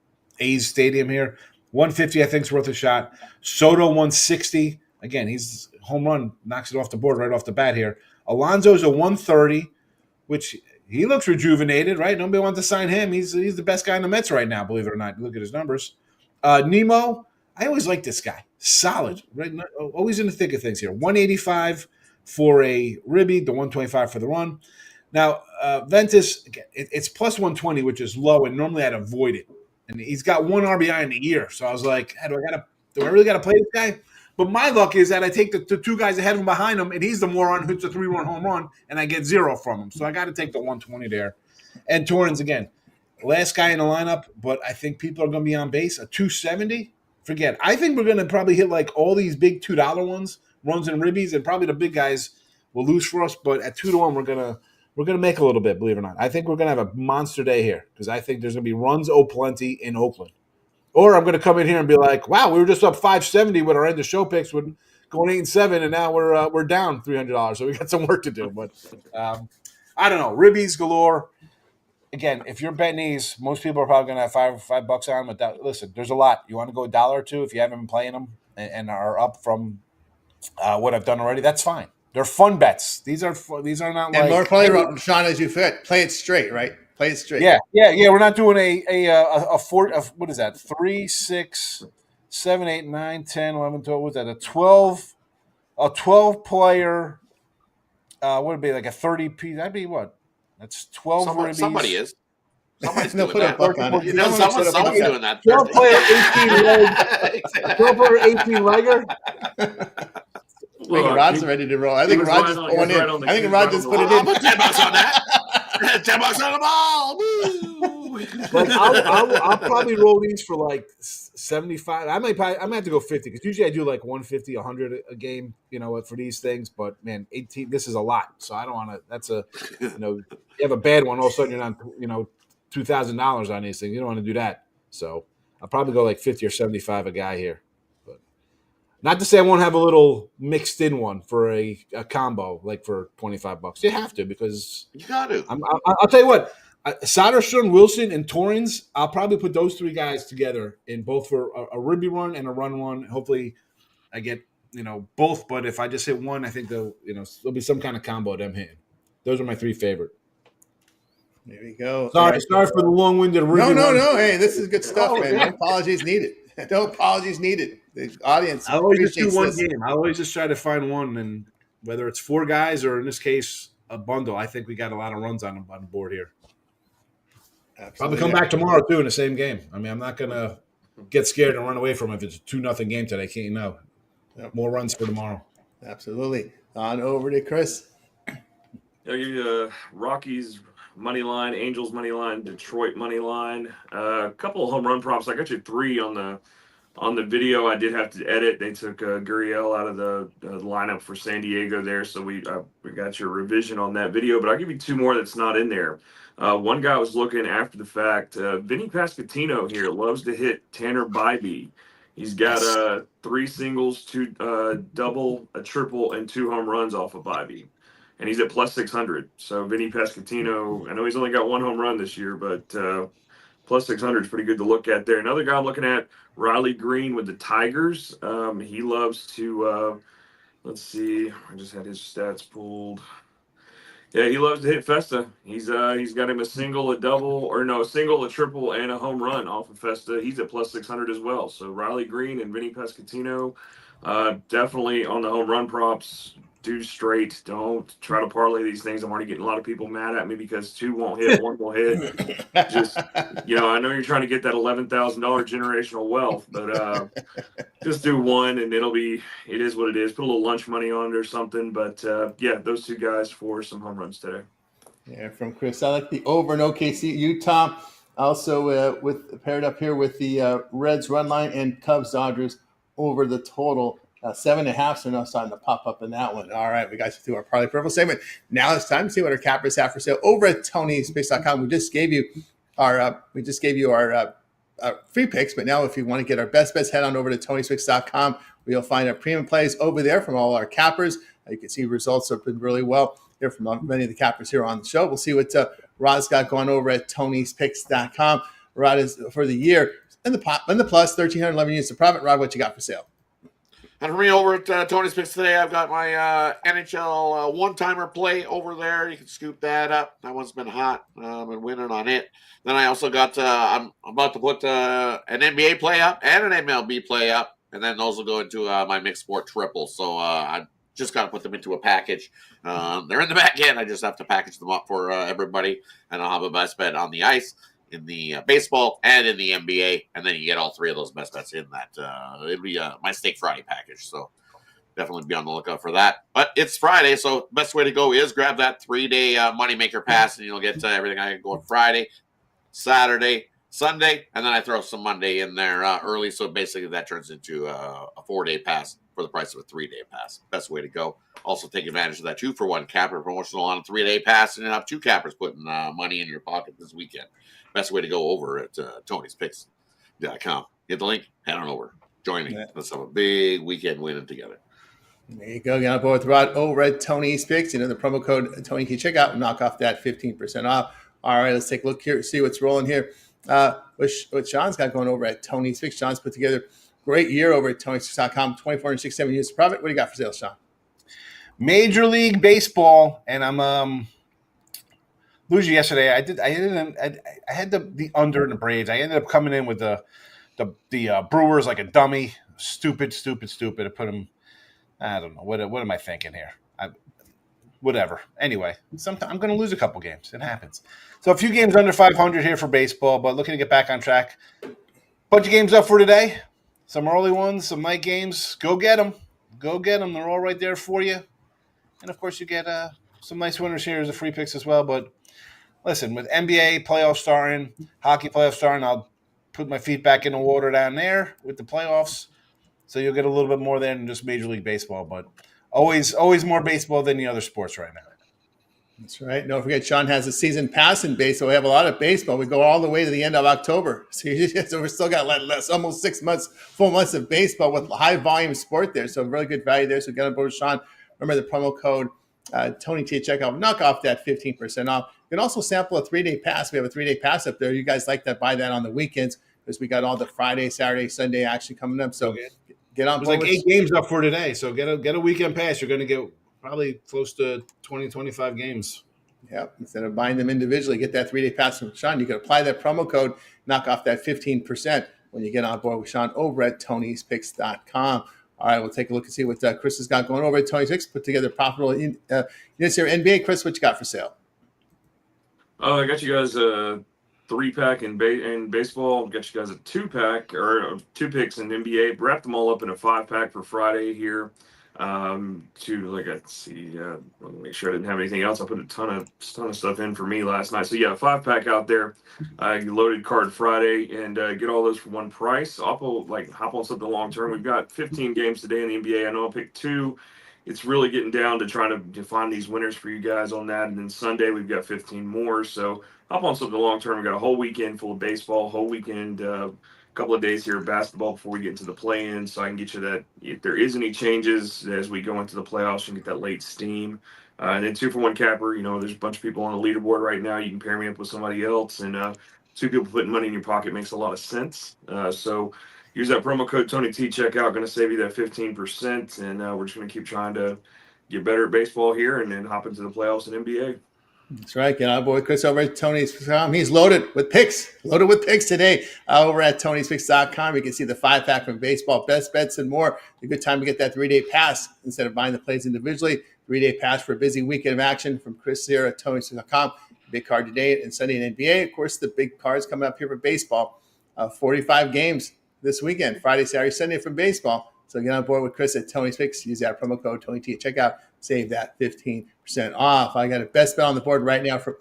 A's stadium here. 150, I think, is worth a shot. Soto, 160. Again, he's home run, knocks it off the board right off the bat here. Alonso's a 130, which he looks rejuvenated, right? Nobody wants to sign him. He's the best guy in the Mets right now, believe it or not. Look at his numbers. Nemo, I always like this guy. Solid, right? Always in the thick of things here. 185 for a ribby, the 125 for the run. Now, Ventus, it's plus 120, which is low, and normally I'd avoid it. And he's got 1 RBI in the year. So I was like, hey, do I really got to play this guy? But my luck is that I take the 2 guys ahead of him behind him, and he's the moron who hits a 3-run home run, and I get 0 from him. So I got to take the 120 there. And Torrens, again, last guy in the lineup, but I think people are going to be on base. A 270, forget. I think we're going to probably hit like all these big $2 ones, runs and ribbies, and probably the big guys will lose for us. But at 2 to 1, we're gonna make a little bit, believe it or not. I think we're gonna have a monster day here because I think there's gonna be runs plenty in Oakland. Or I'm gonna come in here and be like, wow, we were just up 570 with our end of show picks with going 8-7, and now we're down $300. So we got some work to do. But I don't know. Ribbies galore. Again, if you're betting these, most people are probably gonna have $5 on them. But listen, there's a lot. You want to go $1 or 2 if you haven't been playing them and are up from what I've done already. That's fine. They're fun bets. These are not and like more play, Sean, as you fit. Play it straight, right? Play it straight. Yeah. We're not doing a what is that? 3, 6, 7, 8, 9, 10, 11, 12. What's that? A 12 player. What would it be like a 30 piece? That'd be what? That's 12 ribbies. Somebody is. Somebody's No, doing put a that. buck on it. You know, someone's doing that. 12 player 18 leg. 12 player 18 legger. I think Rod's ready to roll. I think Rod just put one in. I think Rod just put it in. I'll put $10 on that. $10 on the ball. Woo! Like I'll probably roll these for like 75. I might have to go 50 because usually I do like 150, 100 a game, for these things. But man, 18. This is a lot, so I don't want to. That's you have a bad one. All of a sudden you're not, $2,000 on these things. You don't want to do that. So I'll probably go like 50 or 75 a guy here. Not to say I won't have a little mixed in one for a combo, like for $25. You have to because you got to. I'll tell you what, Soderstrom, Wilson, and Torrens. I'll probably put those 3 guys together in both for a ribby run and a run one. Hopefully, I get both. But if I just hit one, I think there'll be some kind of combo of them hitting. Those are my 3 favorite. There we go. Sorry for the long-winded ribby. No. Hey, this is good stuff, man. No apologies needed. No apologies needed. The audience I always just do appreciates one this. game. I always just try to find one, and whether it's 4 guys or in this case a bundle, I think we got a lot of runs on the board here. Absolutely. Probably come back tomorrow too in the same game. I mean, I'm not gonna get scared and run away from it if it's a 2-0 game today. Can't Yep. more runs for tomorrow. Absolutely. On over to Chris. I'll give you Rockies money line, Angels money line, Detroit money line. A couple of home run props. I got you 3 on the video. I did have to edit. They took Gurriel out of the lineup for San Diego there, so we got your revision on that video. But I'll give you 2 more that's not in there. One guy was looking after the fact. Vinny Pasquantino here loves to hit Tanner Bybee. He's got 3 singles, 2 double, a triple, and 2 home runs off of Bybee. And he's at plus 600. So Vinny Pasquantino, I know he's only got 1 home run this year, but plus 600 is pretty good to look at there. Another guy I'm looking at, Riley Green with the Tigers. He loves to, let's see, I just had his stats pulled. Yeah, he loves to hit Festa. He's got him a single, a double, a single, a triple, and a home run off of Festa. He's at plus 600 as well. So Riley Green and Vinny Pasquantino, definitely on the home run props. Do straight. Don't try to parlay these things. I'm already getting a lot of people mad at me because 2 won't hit, 1 will hit. Just, I know you're trying to get that $11,000 generational wealth, but just do 1 and it is what it is. Put a little lunch money on it or something. But yeah, those 2 guys for some home runs today. Yeah, from Chris. I like the over in OKC, Utah. Also with paired up here with the Reds run line and Cubs Dodgers over the total. 7.5, so now starting to pop up in that one. All right, we got to do our parlay purple segment. Now it's time to see what our cappers have for sale over at TonySpace.com. We just gave you our free picks, but now if you want to get our best bets, head on over to TonySpace.com. Where you'll find our premium plays over there from all our cappers. You can see results have been really well here from many of the cappers here on the show. We'll see what Rod's got going over at TonySpicks.com. Rod is for the year in the plus 1,311 units of profit. Rod, what you got for sale? And for me over at Tony's Picks today, I've got my NHL one-timer play over there. You can scoop that up. That one's been hot. Been winning on it. Then I also got, I'm about to put an NBA play up and an MLB play up. And then those will go into my mixed sport triple. So I just got to put them into a package. They're in the back end. I just have to package them up for everybody. And I'll have a best bet on the ice, in the baseball, and in the NBA, and then you get all 3 of those best bets in that. It'll be my Steak Friday package, so definitely be on the lookout for that. But it's Friday, so best way to go is grab that 3-day Moneymaker Pass, and you'll get everything I can go on Friday, Saturday, Sunday, and then I throw some Monday in there early, so basically that turns into a 4-day pass for the price of a 3-day pass. Best way to go. Also take advantage of that 2-for-1 capper promotional on a 3-day pass, and then have 2 cappers putting money in your pocket this weekend. Best way to go over at Tony'sPicks.com. Get the link, head on over. Join me. Let's have a big weekend winning together. There you go. Get on board with Rod over at Tony's Picks. The promo code Tony can check out and knock off that 15% off. All right, let's take a look here, see what's rolling here. What Sean's got going over at Tony's Picks. Sean's put together a great year over at Tony'sPicks.com. 2,467 units of profit. What do you got for sale, Sean? Major League Baseball, and I'm losing yesterday. I had the under in the Braves. I ended up coming in with the Brewers like a dummy. Stupid. I put them. I don't know what am I thinking here. Whatever. Anyway, I'm going to lose a couple games. It happens. So a few games under 500 here for baseball, but looking to get back on track. Bunch of games up for today. Some early ones, some night games. Go get them. They're all right there for you. And of course, you get some nice winners here as a free picks as well. But listen, with NBA playoffs starting, hockey playoffs starting, I'll put my feet back in the water down there with the playoffs. So you'll get a little bit more there than just Major League Baseball. But always more baseball than the other sports right now. That's right. Don't forget, Sean has a season pass in baseball. We have a lot of baseball. We go all the way to the end of October. So we're still got almost 6 months, full months of baseball with high volume sport there. So really good value there. So get on board with Sean. Remember the promo code Tony T at checkout. Knock off that 15% off. You can also sample a 3-day pass. We have a 3-day pass up there. You guys like that? Buy that on the weekends because we got all the Friday, Saturday, Sunday action coming up. So get on board. There's like 8 games up for today. So get a weekend pass. You're going to get probably close to 20, 25 games. Yep. Instead of buying them individually, get that 3-day pass from Sean. You can apply that promo code, knock off that 15% when you get on board with Sean over at Tony'sPicks.com. All right, we'll take a look and see what Chris has got going over at Tony's Picks. Put together profitable units here. NBA, Chris, what you got for sale? I got you guys a 3-pack in baseball. Got you guys a 2-pack or 2 picks in NBA. Wrapped them all up in a 5-pack for Friday here. Let's see. Let me make sure I didn't have anything else. I put a ton of stuff in for me last night. So yeah, 5-pack out there. Loaded card Friday and get all those for one price. Hop on something long term. We've got 15 games today in the NBA. I know I'll pick 2. It's really getting down to trying to find these winners for you guys on that. And then Sunday we've got 15 more. So hop on something long term. We've got a whole weekend full of baseball, whole weekend, couple of days here of basketball before we get into the play-in, so I can get you that if there is any changes as we go into the playoffs, you can get that late steam. And then 2-for-1 capper. There's a bunch of people on the leaderboard right now. You can pair me up with somebody else, and 2 people putting money in your pocket makes a lot of sense. So use that promo code Tony T checkout. Going to save you that 15%, and we're just going to keep trying to get better at baseball here and then hop into the playoffs and NBA. That's right. Get on board with Chris over at Tony'sPicks.com. He's loaded with picks today over at Tony'sPicks.com. You can see the 5-pack from baseball, best bets, and more. It's a good time to get that 3-day pass instead of buying the plays individually. 3-day pass for a busy weekend of action from Chris here at Tony'sPicks.com. Big card today and Sunday in NBA. Of course, the big cards coming up here for baseball. 45 games this weekend, Friday, Saturday, Sunday from baseball. So get on board with Chris at Tony's Picks. Use that promo code Tony T at checkout. Save that 15% off. I got a best bet on the board right now for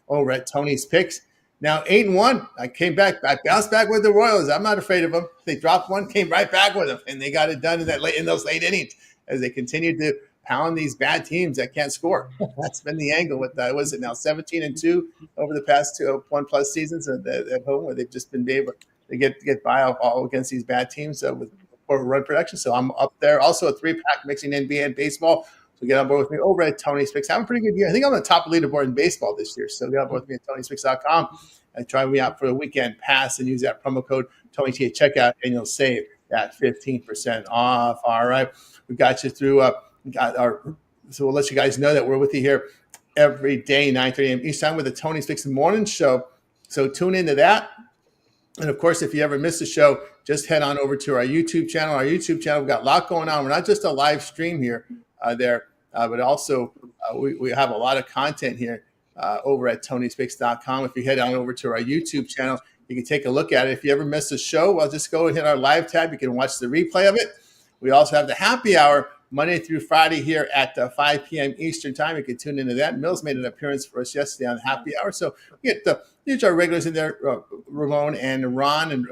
over at Tony's Picks. Now 8-1. I came back. I bounced back with the Royals. I'm not afraid of them. They dropped one, came right back with them, and they got it done in those late innings as they continued to pound these bad teams that can't score. That's been the angle with that. Was it now 17-2 over the past 1+ seasons at home, where they've just been able to get by all against these bad teams with poor run production. So I'm up there. Also a 3-pack mixing NBA and baseball. So get on board with me over at Tony's Picks. Having a pretty good year. I think I'm on the top leaderboard in baseball this year. So get on board with me at Tony'sPicks.com and try me out for the weekend pass and use that promo code Tony T at checkout, and you'll save that 15% off. All right. We got you through. So we'll let you guys know that we're with you here every day, 9:30 a.m. each time with the Tony's Picks morning show. So tune into that. And, of course, if you ever miss the show, just head on over to our YouTube channel. Our YouTube channel, we've got a lot going on. We're not just a live stream here but also we have a lot of content here over at Tony'sPicks.com. If you head on over to our YouTube channel, you can take a look at it. If you ever miss the show, well, just go and hit our live tab. You can watch the replay of it. We also have the happy hour Monday through Friday here at 5 p.m. Eastern time. You can tune into that. Mills made an appearance for us yesterday on the happy hour. So we get these are regulars in there, Ramon and Ron and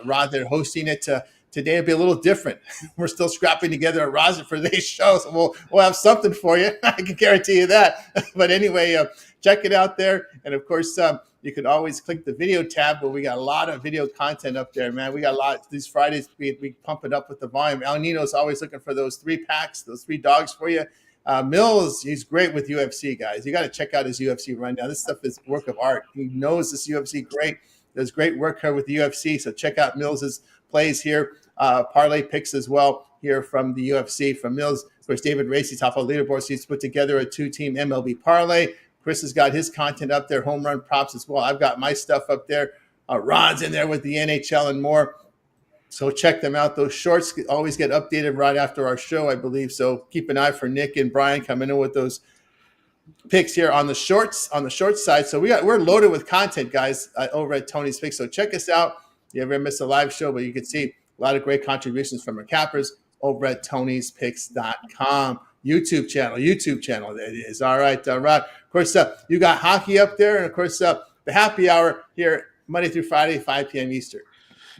Rod. They're hosting it. Today will be a little different. We're still scrapping together a roster for today's show, so we'll have something for you. I can guarantee you that. But anyway, check it out there. And, of course, you can always click the video tab, but we got a lot of video content up there, man. We got a lot. These Fridays, we pump it up with the volume. El Nino's always looking for those 3-packs, those 3 dogs for you. Mills, he's great with UFC, guys. You got to check out his UFC rundown. This stuff is work of art. He knows this UFC great. Does great work here with the UFC. So check out Mills's plays here. Parlay picks as well here from the UFC from Mills. Of course, David Racy's top of the leaderboard. So he's put together a 2-team MLB parlay. Chris has got his content up there, home run props as well. I've got my stuff up there. Ron's in there with the NHL and more. So check them out. Those shorts always get updated right after our show, I believe. So keep an eye for Nick and Brian coming in with those picks here on the short side. So we're loaded with content, guys, over at Tony's Picks. So check us out. You ever miss a live show, but you can see a lot of great contributions from our cappers over at Tony'sPicks.com. YouTube channel, that is. All right, Rod. Of course, you got hockey up there, and of course, the happy hour here Monday through Friday, 5 p.m. Eastern.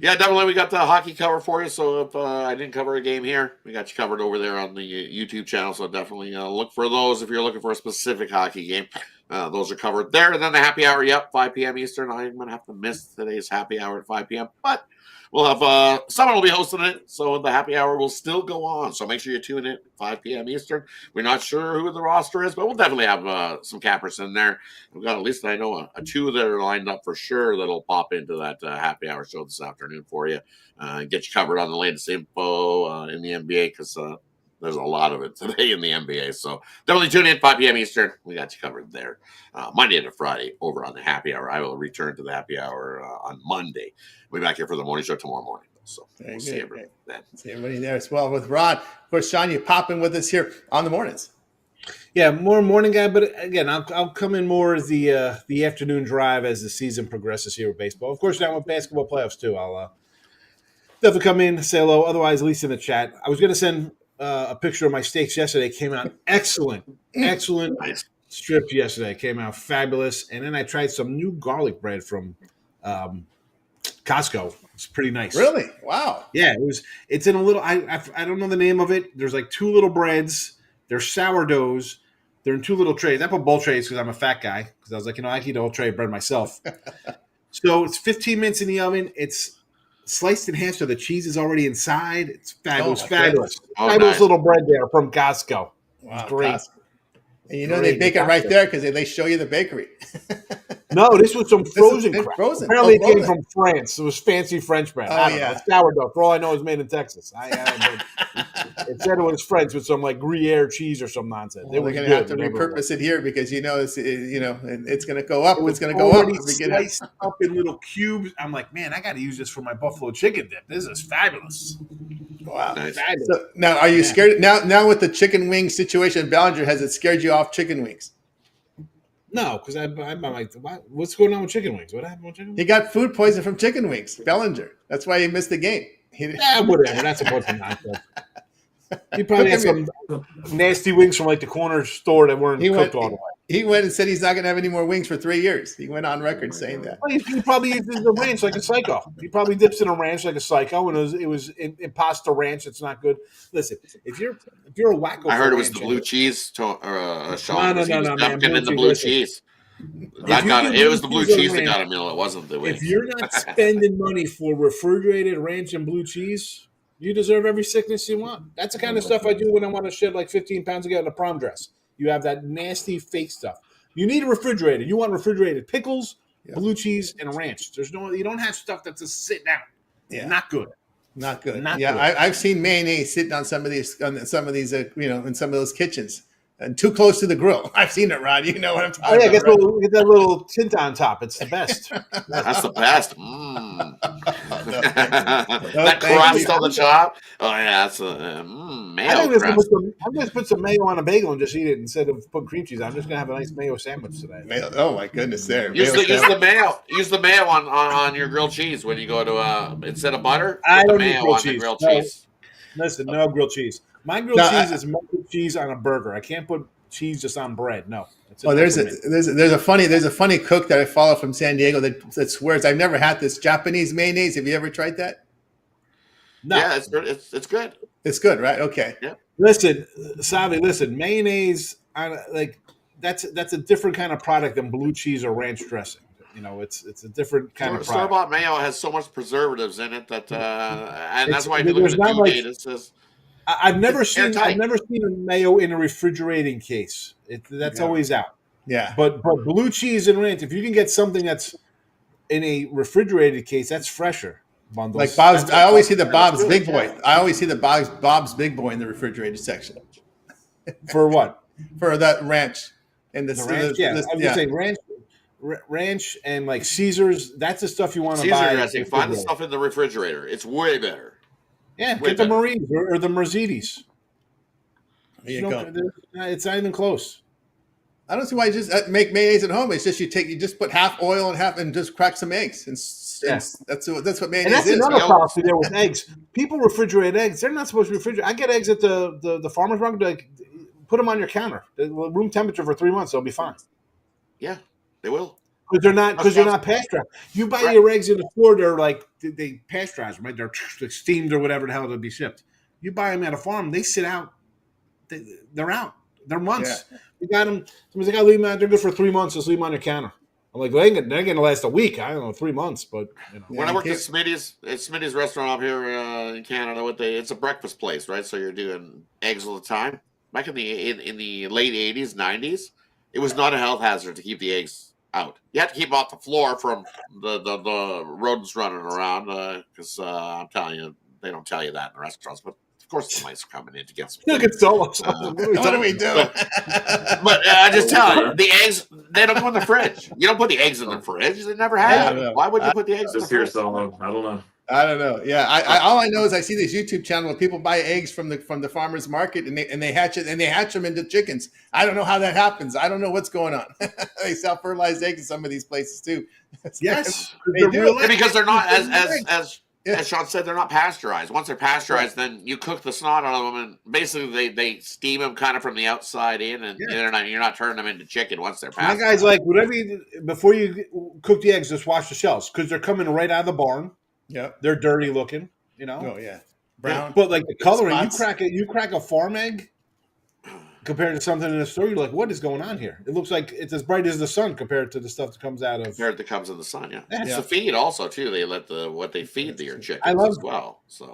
Yeah, definitely. We got the hockey cover for you. So if I didn't cover a game here, we got you covered over there on the YouTube channel. So definitely look for those if you're looking for a specific hockey game. Those are covered there. And then the happy hour, 5 p.m. Eastern. I'm going to have to miss today's happy hour at 5 p.m. But we'll have someone will be hosting it, so the happy hour will still go on. So make sure you tune in at 5 p.m. Eastern. We're not sure who the roster is, but we'll definitely have some cappers in there. We've got at least, I know, a 2 that are lined up for sure that'll pop into that happy hour show this afternoon for you. Get you covered on the latest info in the NBA because There's a lot of it today in the NBA. So definitely tune in 5 p.m. Eastern. We got you covered there. Monday to Friday over on the happy hour. I will return to the happy hour on Monday. We'll be back here for the morning show tomorrow morning. So Very we'll good. see everybody then. See everybody there as well with Ron. Of course, Sean, you popping with us here on the mornings. Yeah, more morning guy, but again, I'll come in more as the afternoon drive as the season progresses here with baseball. Of course, now with basketball playoffs too, I'll definitely come in, say hello. Otherwise, at least in the chat, I was going to send a picture of my steaks yesterday. Came out excellent Nice. strips yesterday. Came out fabulous, and then I tried some new garlic bread from Costco. It's pretty nice. Really? Wow. Yeah, it's in a little. I don't know the name of it. There's like 2 little breads. They're sourdoughs. They're in 2 little trays. I put both trays because I'm a fat guy. Because I was like, I can eat a whole tray of bread myself. So it's 15 minutes in the oven. It's sliced in half, so the cheese is already inside. It's fabulous, fabulous. Fabulous Nice. little bread there from Costco. Wow, It's great. Costco. And they bake it right there because they show you the bakery. No, this was some frozen crap. Frozen. Apparently, it came frozen. from France. It was fancy French bread. Oh, I don't yeah. know. It's sourdough. For all I know, it's made in Texas. It said it was French with some like Gruyere cheese or some nonsense. Well, we're going to have to repurpose it here because it's going to go up. It's going to go up. Sliced up in little cubes. I'm like, man, I got to use this for my buffalo chicken dip. This is fabulous. Wow. Nice. So now, are you scared now with the chicken wing situation? Bellinger, has it scared you off chicken wings? No, because I'm like, what's going on with chicken wings? What happened with chicken wings? He got food poison from chicken wings. Bellinger. That's why he missed the game. Whatever. That's a bunch of nonsense. He probably had some nasty wings from like the corner store that weren't cooked all the way. He went and said he's not going to have any more wings for 3 years. He went on record saying that. Well, he probably uses the ranch like a psycho. He probably dips in a ranch like a psycho, and it was impasta ranch. It's not good. Listen, if you're a wacko, I heard it was the blue cheese. Sean. No, Dumping in the blue cheese. It was the blue cheese that got him ill. It wasn't the wings. If you're not spending money for refrigerated ranch and blue cheese, you deserve every sickness you want. That's the kind of stuff I do when I want to shed like 15 pounds to get in a prom dress. You have that nasty fake stuff. You need a refrigerator. You want refrigerated pickles, blue cheese, and ranch. You don't have stuff that's just sitting out. Yeah. Not good. Not good. Not good. I've seen mayonnaise sitting on some of these in some of those kitchens. And too close to the grill. I've seen it, Rod. You know what I'm talking about. Get that little tint on top. It's the best. That's the best. That crust on the top. Oh, yeah. That's mayo crust. I'm going to put some mayo on a bagel and just eat it instead of putting cream cheese. I'm just going to have a nice mayo sandwich today. Mayo. Oh, my goodness. There. Use the mayo. Use the mayo on your grilled cheese when you go to instead of butter. I don't mayo on the grilled cheese. Listen, no grilled cheese. My grilled cheese is melted cheese on a burger. I can't put cheese just on bread. No. There's a funny cook that I follow from San Diego that swears I've never had this Japanese mayonnaise. Have you ever tried that? No. Yeah, it's good. It's good. It's good, right? Okay. Yeah. Listen, Savi. Mayonnaise that's a different kind of product than blue cheese or ranch dressing. It's a different kind of product. Store-bought mayo has so much preservatives in it that and that's why if you look at the due date, it says. I've never seen a mayo in a refrigerating case. That's always out. Yeah. But blue cheese and ranch, if you can get something that's in a refrigerated case, that's fresher. Bundles. Like Bob's, I always see the Bob's Big Boy. I always see the Bob's Big Boy in the refrigerated section. For what? For that ranch and the ranch. I was saying ranch and like Caesars. That's the stuff you want to buy. Caesar dressing. Find the stuff in the refrigerator. It's way better. Yeah, get the Marines or the Mercedes. There you go. It's not even close. I don't see why you just make mayonnaise at home. It's just you just put half oil and just crack some eggs, and that's what mayonnaise is. And that's another policy there with eggs. People refrigerate eggs. They're not supposed to refrigerate. I get eggs at the farmer's market. Like, put them on your counter, room temperature for 3 months. They'll be fine. Yeah, they will. Because they're not pasteurized. You buy your eggs in the store, they're like they pasteurize them, right? They're steamed or whatever the hell they'll be shipped. You buy them at a farm, they sit out. They're out. They're months. Yeah. You got them. Somebody's like, "I'll leave them out. They're good for 3 months. Just leave them on your counter." I'm like, they're going to last a week. I don't know, 3 months, but when I worked at Smitty's restaurant up here in Canada, it's a breakfast place, right? So you're doing eggs all the time. Back in the late 80s, 90s, it was not a health hazard to keep the eggs out. You have to keep them off the floor from the rodents running around because I'm telling you, they don't tell you that in the restaurants. But course the mice are coming in to get some. Look at Solo. What are we doing? But I just tell you, the eggs, they don't go in the fridge. You don't put the eggs in the fridge. They never have. know. Why would you put the eggs in the Just here, fridge? Solo. I don't know. I don't know. Yeah, I all I know is I see this YouTube channel where people buy eggs from the farmers market and they hatch it and they hatch them into chickens. I don't know how that happens. I don't know what's going on. They sell fertilized eggs in some of these places too. Yes, They do. Because they're not as Sean said, they're not pasteurized. Once they're pasteurized, then you cook the snot out of them, and basically they steam them kind of from the outside in, and you're not turning them into chicken once they're My pasteurized. guy's like, whatever you before you cook the eggs, just wash the shells because they're coming right out of the barn. Yep. They're dirty looking, you know. Oh yeah. Brown. But like the coloring, spots. you crack a farm egg compared to something in the store. You're like, what is going on here? It looks like it's as bright as the sun compared to the stuff that comes out of. Compared that comes in the sun, yeah. It's Yeah. the feed also too. They let what they feed your chickens I love as well. So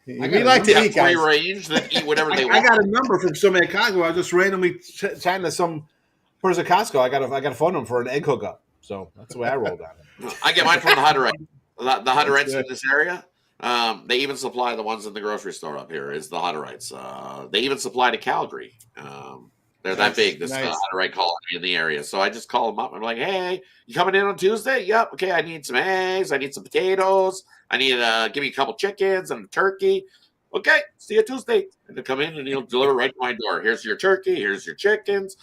We like to eat, guys. free range that eat whatever they I want. got a number from somebody at Costco. I was just randomly chatting to some person at Costco. I got a phone number for an egg hookup. So that's the way I rolled on it. I get mine from the Hutterites. The Hutterites in this area, they even supply the ones in the grocery store up here. Is the Hutterites? They even supply to Calgary. They're that big. This Hutterite colony in the area. So I just call them up. I'm like, hey, you coming in on Tuesday? Yep. Okay, I need some eggs. I need some potatoes. I need give me a couple chickens and a turkey. Okay, see you Tuesday. And they come in and he'll deliver right to my door. Here's your turkey. Here's your chickens.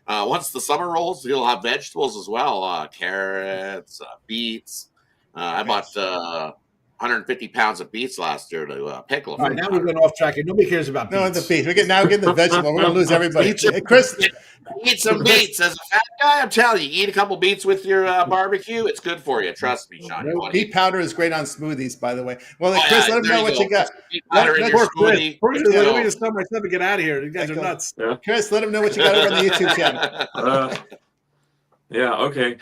Once the summer rolls, he'll have vegetables as well. Carrots, beets. I bought 150 pounds of beets last year to pickle. All right, now we're going off track here. Nobody cares about No, beets. the beets. We're getting the vegetable. We're gonna lose everybody. Chris, Eat some beets. As a fat guy, I'm telling you, eat a couple beets with your barbecue. It's good for you. Trust me, Sean. beet powder is great on smoothies, by the way. Well, Chris, let them know what you got. Beet powder in your smoothie. Let me just tell myself to get out of here. You guys are nuts. Yeah. Chris, let them know what you got over on the YouTube channel. Yeah. Okay.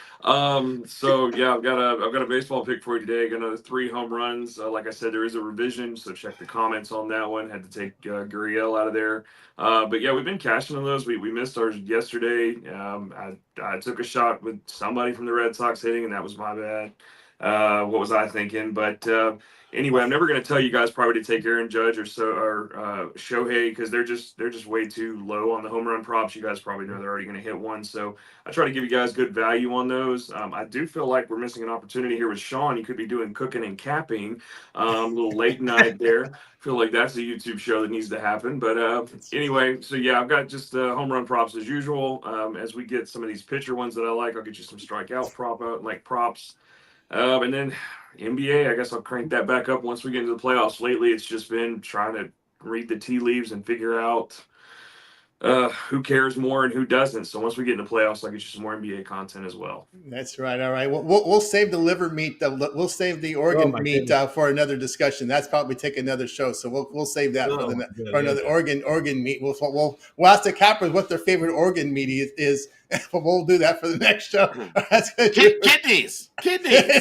So yeah, I've got a baseball pick for you today. Got another 3 home runs. Like I said, there is a revision, so check the comments on that one. Had to take Gurriel out of there. But yeah, we've been cashing on those. We missed ours yesterday. I took a shot with somebody from the Red Sox hitting, and that was my bad. What was I thinking? But anyway, I'm never going to tell you guys probably to take Aaron Judge or Shohei because they're just way too low on the home run props. You guys probably know they're already going to hit one. So I try to give you guys good value on those. I do feel like we're missing an opportunity here with Sean. You could be doing cooking and capping, a little late night there. I feel like that's a YouTube show that needs to happen. But anyway, so yeah, I've got just home run props as usual. As we get some of these pitcher ones that I like, I'll get you some strikeout props. And then NBA, I guess I'll crank that back up once we get into the playoffs. Lately, it's just been trying to read the tea leaves and figure out who cares more and who doesn't. So once we get into playoffs, I'll get you some more NBA content as well. That's right. All right. We'll save the liver meat. We'll save the organ meat for another discussion. That's probably take another show. So we'll save that for another organ meat. We'll ask the cappers what their favorite organ meat is. We'll do that for the next show. That's good. Kidneys.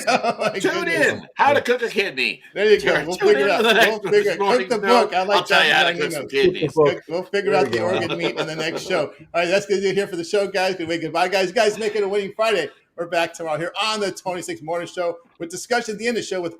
Oh, Tune in. How to cook a kidney. There you go. We'll figure it out. Cook the book. I like I'll tell you how to cook some kidneys. We'll figure out the organ meat in the next show. All right, that's going to do it here for the show, guys. Goodbye, guys. You guys make it a winning Friday. We're back tomorrow here on the 26 Morning Show with discussion at the end of the show with